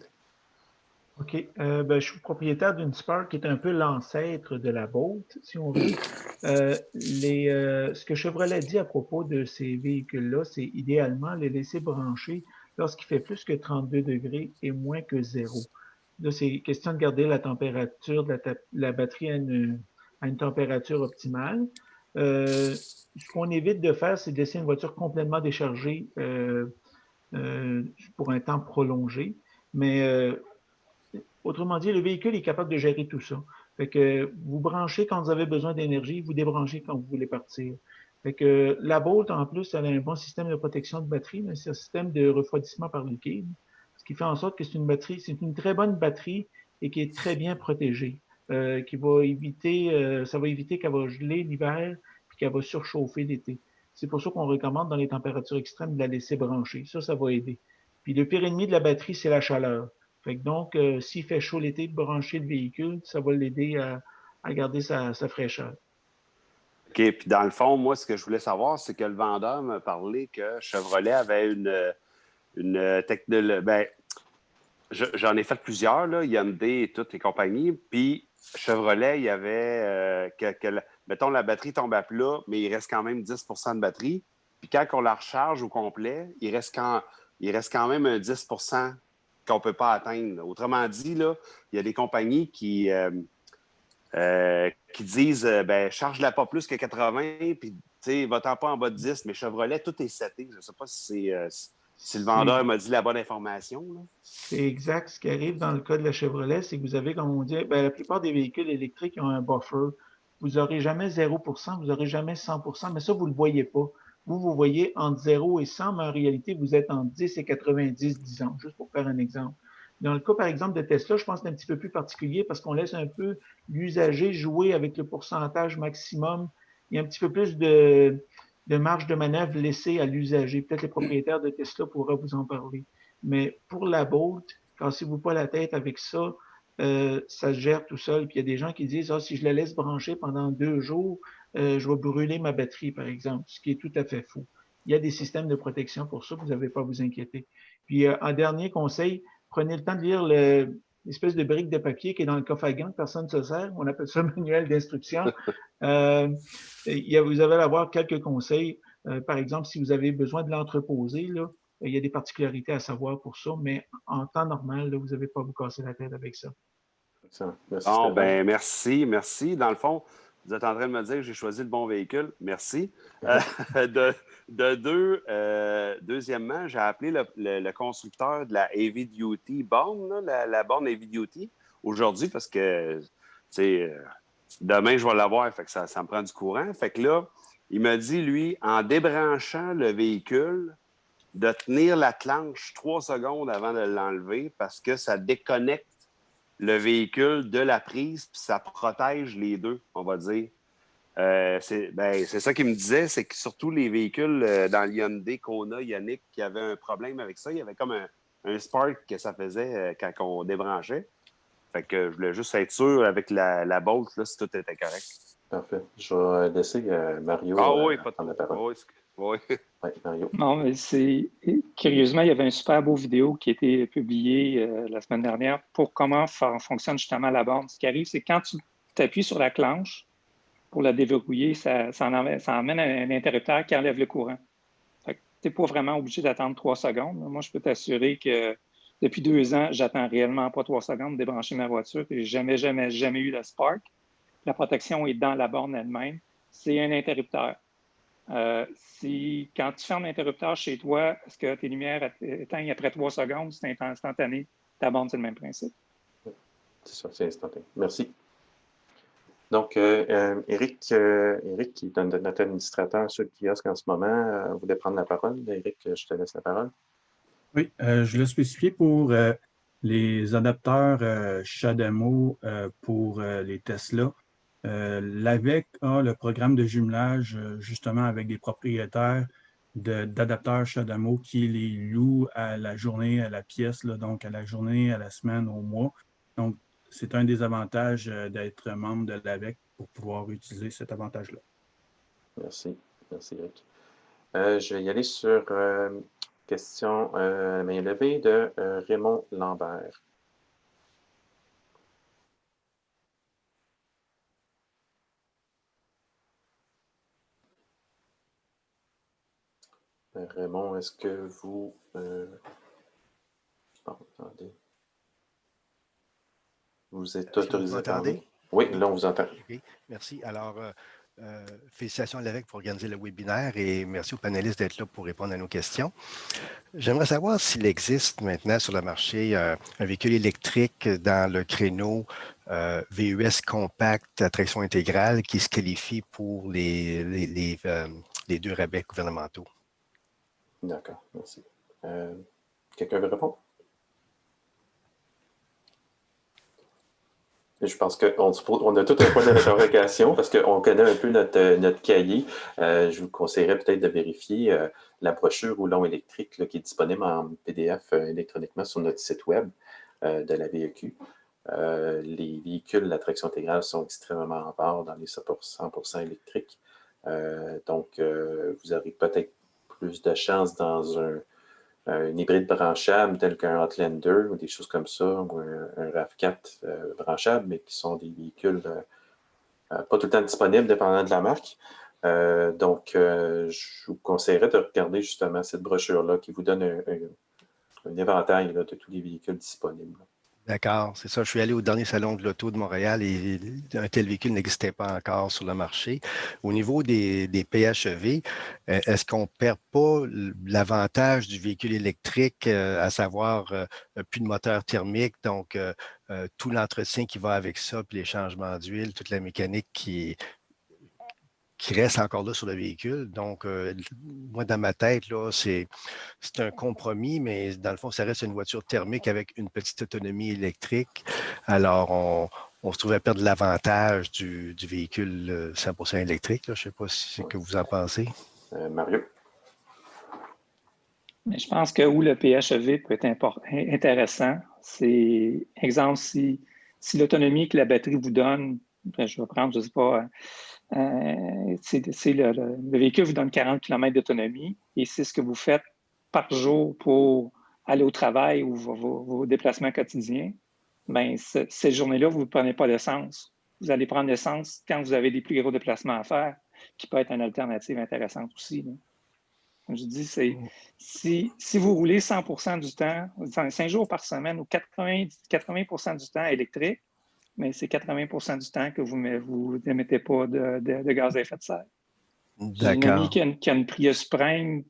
OK. Je suis propriétaire d'une Spark qui est un peu l'ancêtre de la Bolt, si on veut. Ce que Chevrolet dit à propos de ces véhicules-là, c'est idéalement les laisser brancher lorsqu'il fait plus que 32 degrés et moins que 0. Là, c'est question de garder la température de la batterie à une température optimale. Ce qu'on évite de faire, c'est de laisser une voiture complètement déchargée pour un temps prolongé. Mais autrement dit, le véhicule est capable de gérer tout ça. Fait que vous branchez quand vous avez besoin d'énergie, vous débranchez quand vous voulez partir. Fait que la Bolt, en plus, elle a un bon système de protection de batterie, mais c'est un système de refroidissement par liquide, ce qui fait en sorte que c'est une très bonne batterie et qui est très bien protégée, qui va éviter, ça va éviter qu'elle va geler l'hiver puis qu'elle va surchauffer l'été. C'est pour ça qu'on recommande dans les températures extrêmes de la laisser brancher. Ça va aider. Puis le pire ennemi de la batterie, c'est la chaleur. Fait que donc, s'il fait chaud l'été, brancher le véhicule, ça va l'aider à garder sa fraîcheur. OK. Puis dans le fond, moi, ce que je voulais savoir, c'est que le vendeur m'a parlé que Chevrolet avait une technologie. Ben, j'en ai fait plusieurs, là, Hyundai et toutes les compagnies. Puis Chevrolet, il y avait mettons, la batterie tombe à plat, mais il reste quand même 10 % de batterie. Puis quand on la recharge au complet, il reste quand même un 10 % qu'on ne peut pas atteindre. Autrement dit, là, il y a des compagnies qui disent charge-la pas plus que 80, puis va-t'en pas en bas de 10, mais Chevrolet, tout est seté. Je ne sais pas si si le vendeur m'a dit la bonne information. C'est exact. Ce qui arrive dans le cas de la Chevrolet, c'est que vous avez, comme on dit, la plupart des véhicules électriques ont un buffer. Vous n'aurez jamais 0%, vous n'aurez jamais 100%, mais ça, vous ne le voyez pas. Vous voyez entre 0 et 100, mais en réalité, vous êtes entre 10 et 90, disons, juste pour faire un exemple. Dans le cas, par exemple, de Tesla, je pense que c'est un petit peu plus particulier parce qu'on laisse un peu l'usager jouer avec le pourcentage maximum. Il y a un petit peu plus de marge de manœuvre laissée à l'usager. Peut-être les propriétaires de Tesla pourraient vous en parler. Mais pour la Bolt, cassez-vous pas la tête avec ça. Ça se gère tout seul. Puis il y a des gens qui disent, si je la laisse brancher pendant 2 jours, je vais brûler ma batterie, par exemple, ce qui est tout à fait faux. Il y a des systèmes de protection pour ça, vous n'avez pas à vous inquiéter. Puis en dernier conseil, prenez le temps de lire l'espèce de brique de papier qui est dans le coffre à gants, personne ne se sert. On appelle ça manuel d'instruction. Vous avez à avoir quelques conseils. Par exemple, si vous avez besoin de l'entreposer, là, il y a des particularités à savoir pour ça, mais en temps normal, là, vous n'avez pas à vous casser la tête avec ça. Merci, merci. Dans le fond, vous êtes en train de me dire que j'ai choisi le bon véhicule. Merci. Deuxièmement, j'ai appelé le constructeur de la Heavy Duty borne, la borne Heavy Duty, aujourd'hui parce que demain, je vais l'avoir, fait que ça me prend du courant. Fait que là, il m'a dit, lui, en débranchant le véhicule, de tenir la planche 3 secondes avant de l'enlever parce que ça déconnecte le véhicule de la prise puis ça protège les deux, on va dire. C'est ça qu'il me disait, c'est que surtout les véhicules dans le Hyundai Kona, Yannick, qui avait un problème avec ça, il y avait comme un spark que ça faisait quand on débranchait. Fait que je voulais juste être sûr avec la Bolt, là, si tout était correct. Parfait. Je vais laisser Mario prendre la parole. Oui. Ouais, Mario. Non, mais curieusement, il y avait une super beau vidéo qui a été publiée la semaine dernière pour comment fonctionne justement la borne. Ce qui arrive, c'est quand tu t'appuies sur la clenche pour la déverrouiller, ça emmène un interrupteur qui enlève le courant. Tu n'es pas vraiment obligé d'attendre 3 secondes. Moi, je peux t'assurer que depuis 2 ans, j'attends réellement pas 3 secondes de débrancher ma voiture et je n'ai jamais eu de spark. La protection est dans la borne elle-même. C'est un interrupteur. Quand tu fermes l'interrupteur chez toi, est-ce que tes lumières éteignent après 3 secondes? C'est instantané. Ta borne, c'est le même principe. C'est ça, c'est instantané. Merci. Donc, Éric, qui est notre administrateur sur le kiosque en ce moment, voulait prendre la parole. Éric, je te laisse la parole. Oui, je l'ai spécifié pour les adapteurs CHAdeMO pour les Tesla. L'AVEC a le programme de jumelage justement avec des propriétaires d'adapteurs CHAdeMO qui les louent à la journée, à la pièce, là, donc à la journée, à la semaine, au mois. Donc, c'est un des avantages d'être membre de l'AVEC pour pouvoir utiliser cet avantage-là. Merci. Merci, Eric. Je vais y aller sur question à main levée de Raymond Lambert. Raymond, est-ce que vous... attendez. Vous êtes autorisé à parler? Oui, là, on vous entend. Okay. Merci. Alors, félicitations à l'AVEC pour organiser le webinaire et merci aux panélistes d'être là pour répondre à nos questions. J'aimerais savoir s'il existe maintenant sur le marché un véhicule électrique dans le créneau VUS compact à traction intégrale qui se qualifie pour les 2 rabais gouvernementaux. D'accord, merci. Quelqu'un veut répondre? Je pense qu'on a tout un point d'interrogation parce qu'on connaît un peu notre cahier. Je vous conseillerais peut-être de vérifier la brochure Roulon électrique là, qui est disponible en PDF électroniquement sur notre site web de la VEQ. Les véhicules à traction intégrale sont extrêmement rares dans les 100% électriques. Donc, vous aurez peut-être plus de chance dans un hybride branchable tel qu'un Outlander ou des choses comme ça, ou un RAV4 branchable, mais qui sont des véhicules pas tout le temps disponibles dépendant de la marque. Donc, je vous conseillerais de regarder justement cette brochure-là qui vous donne un éventail là, de tous les véhicules disponibles. D'accord, c'est ça. Je suis allé au dernier salon de l'auto de Montréal et un tel véhicule n'existait pas encore sur le marché. Au niveau des PHEV, est-ce qu'on ne perd pas l'avantage du véhicule électrique, à savoir plus de moteur thermique, donc tout l'entretien qui va avec ça, puis les changements d'huile, toute la mécanique qui reste encore là sur le véhicule. Donc, moi, dans ma tête, là, c'est un compromis, mais dans le fond, ça reste une voiture thermique avec une petite autonomie électrique. Alors, on se trouve à perdre l'avantage du véhicule 100% électrique. Là. Je ne sais pas si c'est que vous en pensez. Mario? Mais je pense que où le PHEV peut être intéressant, c'est, exemple, si l'autonomie que la batterie vous donne, je vais prendre, je ne sais pas, le véhicule vous donne 40 km d'autonomie et c'est ce que vous faites par jour pour aller au travail ou vos déplacements quotidiens. Bien, cette journée-là, vous ne prenez pas d'essence. Vous allez prendre l'essence quand vous avez des plus gros déplacements à faire, qui peut être une alternative intéressante aussi. Là. Comme je dis, si vous roulez 100% du temps, 5 jours par semaine ou 80% du temps électrique, mais c'est 80% du temps que vous n'émettez pas de gaz à effet de serre. J'ai une amie qui a une Prius Prime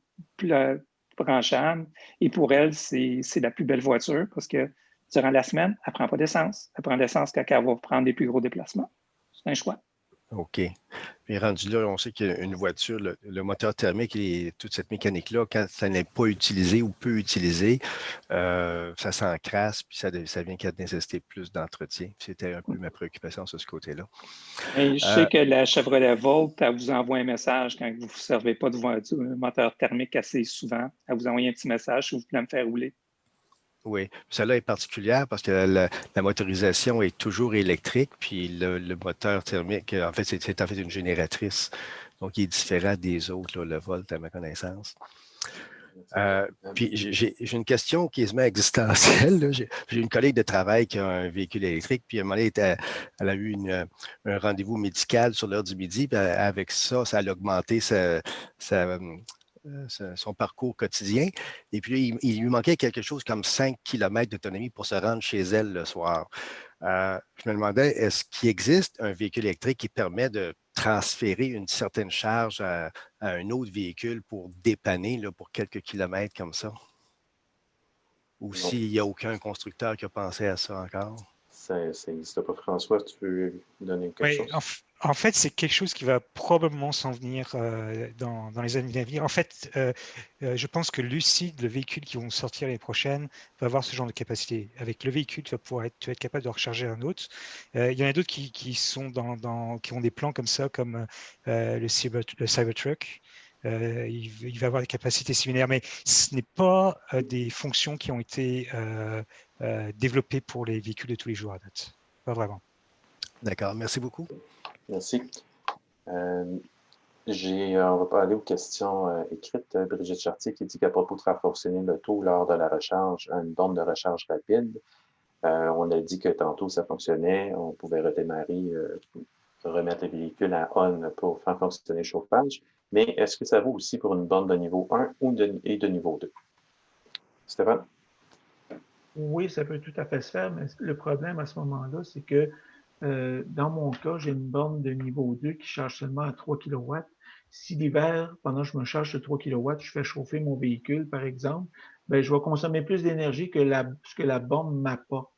branchable et pour elle, c'est la plus belle voiture parce que durant la semaine, elle ne prend pas d'essence. Elle prend de l'essence quand elle va prendre des plus gros déplacements. C'est un choix. OK. Puis rendu là, on sait qu'une voiture, le moteur thermique et toute cette mécanique-là, quand ça n'est pas utilisé ou peu utilisé, ça s'encrasse, puis ça vient qu'à nécessiter plus d'entretien. C'était un peu ma préoccupation sur ce côté-là. Et je sais que la Chevrolet Volt, elle vous envoie un message quand vous ne servez pas de voiture, un moteur thermique assez souvent. Elle vous envoie un petit message si vous voulez me faire rouler. Oui, celle-là est particulière parce que la motorisation est toujours électrique, puis le moteur thermique, en fait, c'est en fait une génératrice. Donc, il est différent des autres, là, le Volt, à ma connaissance. Puis, j'ai une question quasiment existentielle. J'ai une collègue de travail qui a un véhicule électrique, puis à un moment donné, elle a eu un rendez-vous médical sur l'heure du midi, puis avec ça, ça a augmenté son parcours quotidien. Et puis, il lui manquait quelque chose comme 5 km d'autonomie pour se rendre chez elle le soir. Je me demandais, est-ce qu'il existe un véhicule électrique qui permet de transférer une certaine charge à un autre véhicule pour dépanner là, pour quelques kilomètres comme ça? Ou s'il n'y a aucun constructeur qui a pensé à ça encore? Ça n'existe pas. François, tu veux donner quelque chose? En fait, c'est quelque chose qui va probablement s'en venir dans les années à venir. En fait, je pense que Lucid, le véhicule qui vont sortir l'année prochaine, va avoir ce genre de capacité. Avec le véhicule, tu vas être capable de recharger un autre. Il y en a d'autres qui ont des plans comme ça, comme le Cybertruck. Il va avoir des capacités similaires, mais ce n'est pas des fonctions qui ont été développées pour les véhicules de tous les jours à date. Pas vraiment. D'accord, merci beaucoup. Merci. On va pas aller aux questions écrites. Brigitte Chartier qui dit qu'à propos de faire fonctionner l'auto lors de la recharge, une borne de recharge rapide, on a dit que tantôt ça fonctionnait, on pouvait redémarrer, remettre le véhicule à on pour faire fonctionner le chauffage. Mais est-ce que ça vaut aussi pour une borne de niveau 1 et de niveau 2? Stéphane? Oui, ça peut tout à fait se faire, mais le problème à ce moment-là, c'est que dans mon cas, j'ai une borne de niveau 2 qui charge seulement à 3 kW. Si l'hiver, pendant que je me charge de 3 kW, je fais chauffer mon véhicule, par exemple, bien, je vais consommer plus d'énergie que ce que la borne m'apporte.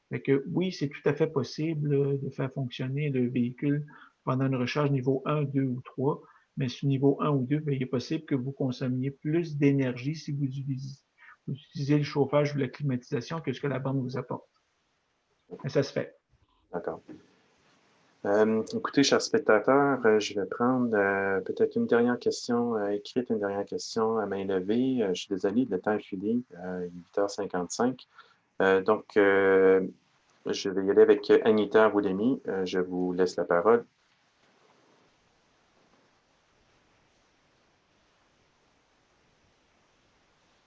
Fait que oui, c'est tout à fait possible de faire fonctionner le véhicule pendant une recharge niveau 1, 2 ou 3, mais sur niveau 1 ou 2, bien, il est possible que vous consommiez plus d'énergie si vous utilisez le chauffage ou la climatisation que ce que la borne vous apporte. Mais ça se fait. D'accord. Écoutez, chers spectateurs, je vais prendre peut-être une dernière question écrite, une dernière question à main levée. Je suis désolé, le temps est filé, il est 8h55. Donc, je vais y aller avec Anita Woulemi. Je vous laisse la parole.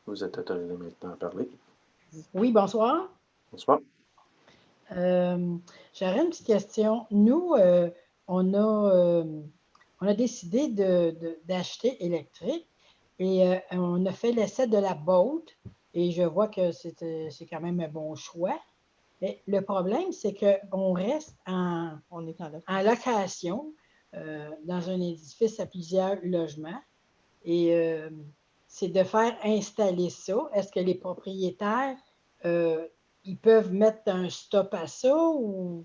Vous êtes autorisé maintenant à parler. Oui, bonsoir. Bonsoir. J'aurais une petite question. Nous, on a décidé d'acheter électrique et on a fait l'essai de la Bolt et je vois que c'est quand même un bon choix. Mais le problème, c'est qu'on reste en location dans un édifice à plusieurs logements. Et c'est de faire installer ça. Est-ce que les propriétaires, ils peuvent mettre un stop à ça ou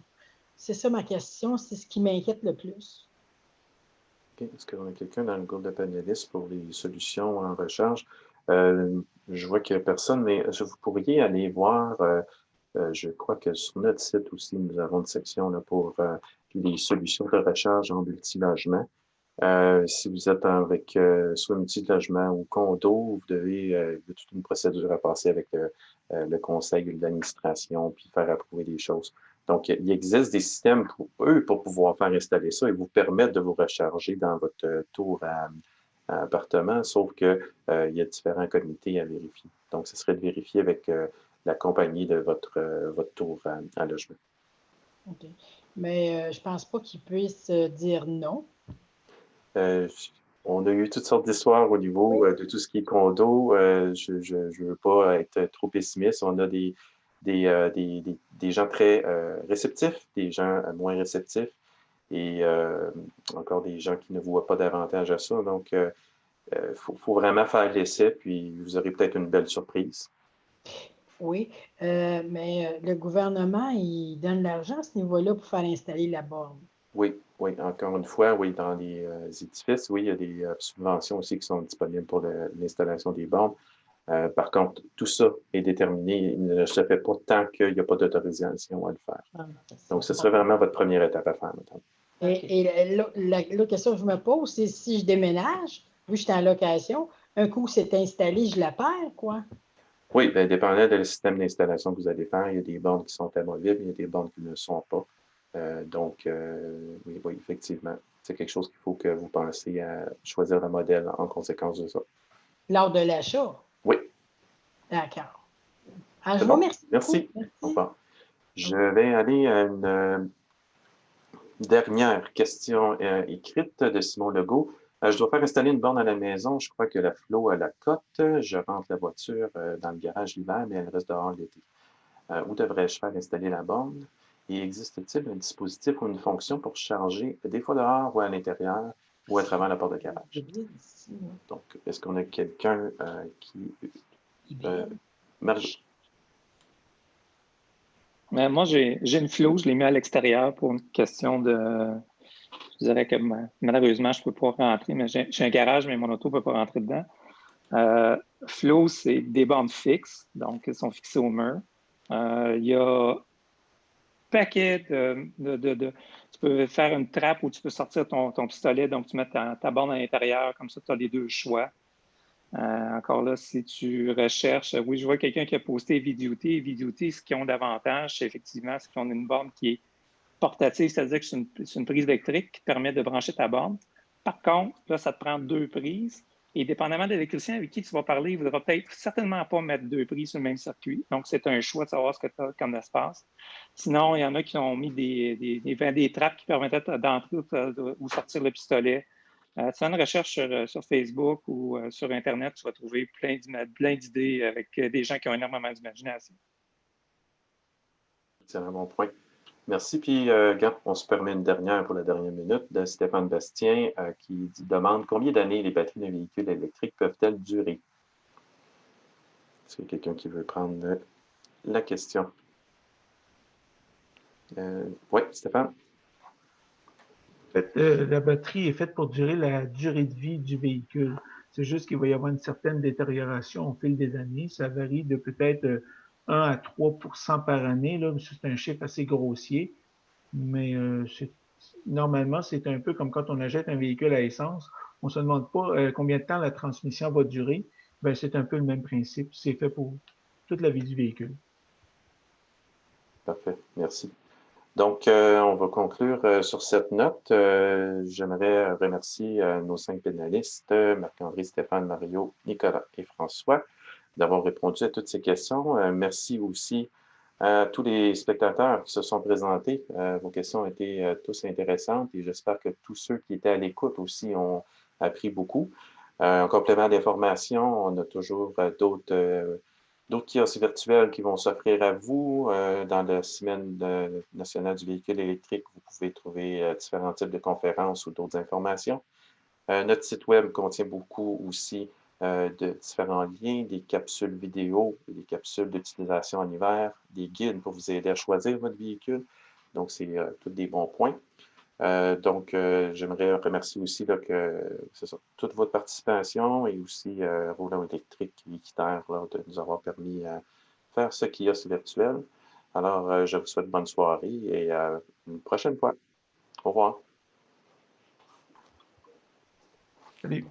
c'est ça ma question, c'est ce qui m'inquiète le plus. Okay. Est-ce qu'on a quelqu'un dans le groupe de panélistes pour les solutions en recharge? Je vois qu'il n'y a personne, mais vous pourriez aller voir, je crois que sur notre site aussi, nous avons une section là, pour les solutions de recharge en multilogement. Si vous êtes avec soit multilogement ou condo, vous devez, il y a toute une procédure à passer avec le conseil de l'administration, puis faire approuver des choses. Donc, il existe des systèmes pour eux pour pouvoir faire installer ça et vous permettre de vous recharger dans votre tour à appartement, sauf qu'il y a différents comités à vérifier. Donc, ce serait de vérifier avec la compagnie de votre tour à logement. OK. Mais je ne pense pas qu'ils puissent dire non. On a eu toutes sortes d'histoires au niveau de tout ce qui est condo. Je ne veux pas être trop pessimiste. On a des gens très réceptifs, des gens moins réceptifs et encore des gens qui ne voient pas d'avantage à ça. Donc, faut vraiment faire l'essai, puis vous aurez peut-être une belle surprise. Oui, mais le gouvernement, il donne l'argent à ce niveau-là pour faire installer la borne. Oui, encore une fois, oui, dans les édifices, oui, il y a des subventions aussi qui sont disponibles pour l'installation des bornes. Par contre, tout ça est déterminé. Il ne se fait pas tant qu'il n'y a pas d'autorisation à le faire. Donc, ce serait vraiment votre première étape à faire, maintenant. Et l'autre question que je me pose, c'est si je déménage, vu que je suis en location, un coup c'est installé, je la perds, quoi? Oui, bien, dépendant du système d'installation que vous allez faire, il y a des bornes qui sont amovibles, il y a des bornes qui ne le sont pas. Donc, oui, effectivement, c'est quelque chose qu'il faut que vous pensiez à choisir le modèle en conséquence de ça. Lors de l'achat? Oui. D'accord. Alors, je vous remercie. Merci. Au revoir. Je vais aller à une dernière question écrite de Simon Legault. Je dois faire installer une borne à la maison. Je crois que la flot a la cote. Je rentre la voiture dans le garage l'hiver, mais elle reste dehors l'été. Où devrais-je faire installer la borne? Et existe-t-il un dispositif ou une fonction pour charger des fois dehors ou à l'intérieur ou à travers la porte de garage? Donc, est-ce qu'on a quelqu'un qui... Marie? Mais moi, j'ai une flow, je l'ai mis à l'extérieur pour une question de... Je dirais que malheureusement, je ne peux pas rentrer, mais j'ai un garage, mais mon auto ne peut pas rentrer dedans. Flow, c'est des bornes fixes, donc elles sont fixées au mur. Il y a paquet tu peux faire une trappe où tu peux sortir ton pistolet, donc tu mets ta borne à l'intérieur, comme ça tu as les deux choix. Encore là, si tu recherches, oui, je vois quelqu'un qui a posté Vidéoté. Vidéoté, ce qu'ils ont d'avantage, c'est effectivement qu'ils ont une borne qui est portative, c'est-à-dire que c'est une prise électrique qui te permet de brancher ta borne. Par contre, là, ça te prend deux prises. Et dépendamment de l'électricien avec qui tu vas parler, il ne voudra peut-être certainement pas mettre deux prises sur le même circuit. Donc, c'est un choix de savoir ce que tu as comme espace. Sinon, il y en a qui ont mis des trappes qui permettaient d'entrer ou sortir le pistolet. Tu fais une recherche sur Facebook ou sur Internet, tu vas trouver plein d'idées avec des gens qui ont énormément d'imagination. C'est un bon point. Merci. Puis, regarde, on se permet une dernière pour la dernière minute de Stéphane Bastien qui demande combien d'années les batteries d'un véhicule électrique peuvent-elles durer? Est-ce qu'il y a quelqu'un qui veut prendre la question? Oui, Stéphane? En fait, la batterie est faite pour durer la durée de vie du véhicule. C'est juste qu'il va y avoir une certaine détérioration au fil des années. Ça varie de peut-être 1 à 3 par année. Là. C'est un chiffre assez grossier, mais normalement, c'est un peu comme quand on achète un véhicule à essence. On ne se demande pas combien de temps la transmission va durer. Ben, c'est un peu le même principe. C'est fait pour toute la vie du véhicule. Parfait, merci. Donc, on va conclure sur cette note. J'aimerais remercier nos 5 pénalistes, Marc-André, Stéphane, Mario, Nicolas et François, d'avoir répondu à toutes ces questions. Merci aussi à tous les spectateurs qui se sont présentés. Vos questions ont été tous intéressantes et j'espère que tous ceux qui étaient à l'écoute aussi ont appris beaucoup. En complément d'information, on a toujours d'autres d'autres kiosques virtuels qui vont s'offrir à vous. Dans la Semaine nationale du véhicule électrique, vous pouvez trouver différents types de conférences ou d'autres informations. Notre site web contient beaucoup aussi de différents liens, des capsules vidéo, des capsules d'utilisation en hiver, des guides pour vous aider à choisir votre véhicule. Donc, c'est tous des bons points. J'aimerais remercier aussi là, toute votre participation et aussi Roland Électrique et Équiterre de nous avoir permis de faire ce kiosque virtuel. Alors, je vous souhaite bonne soirée et à une prochaine fois. Au revoir. Salut.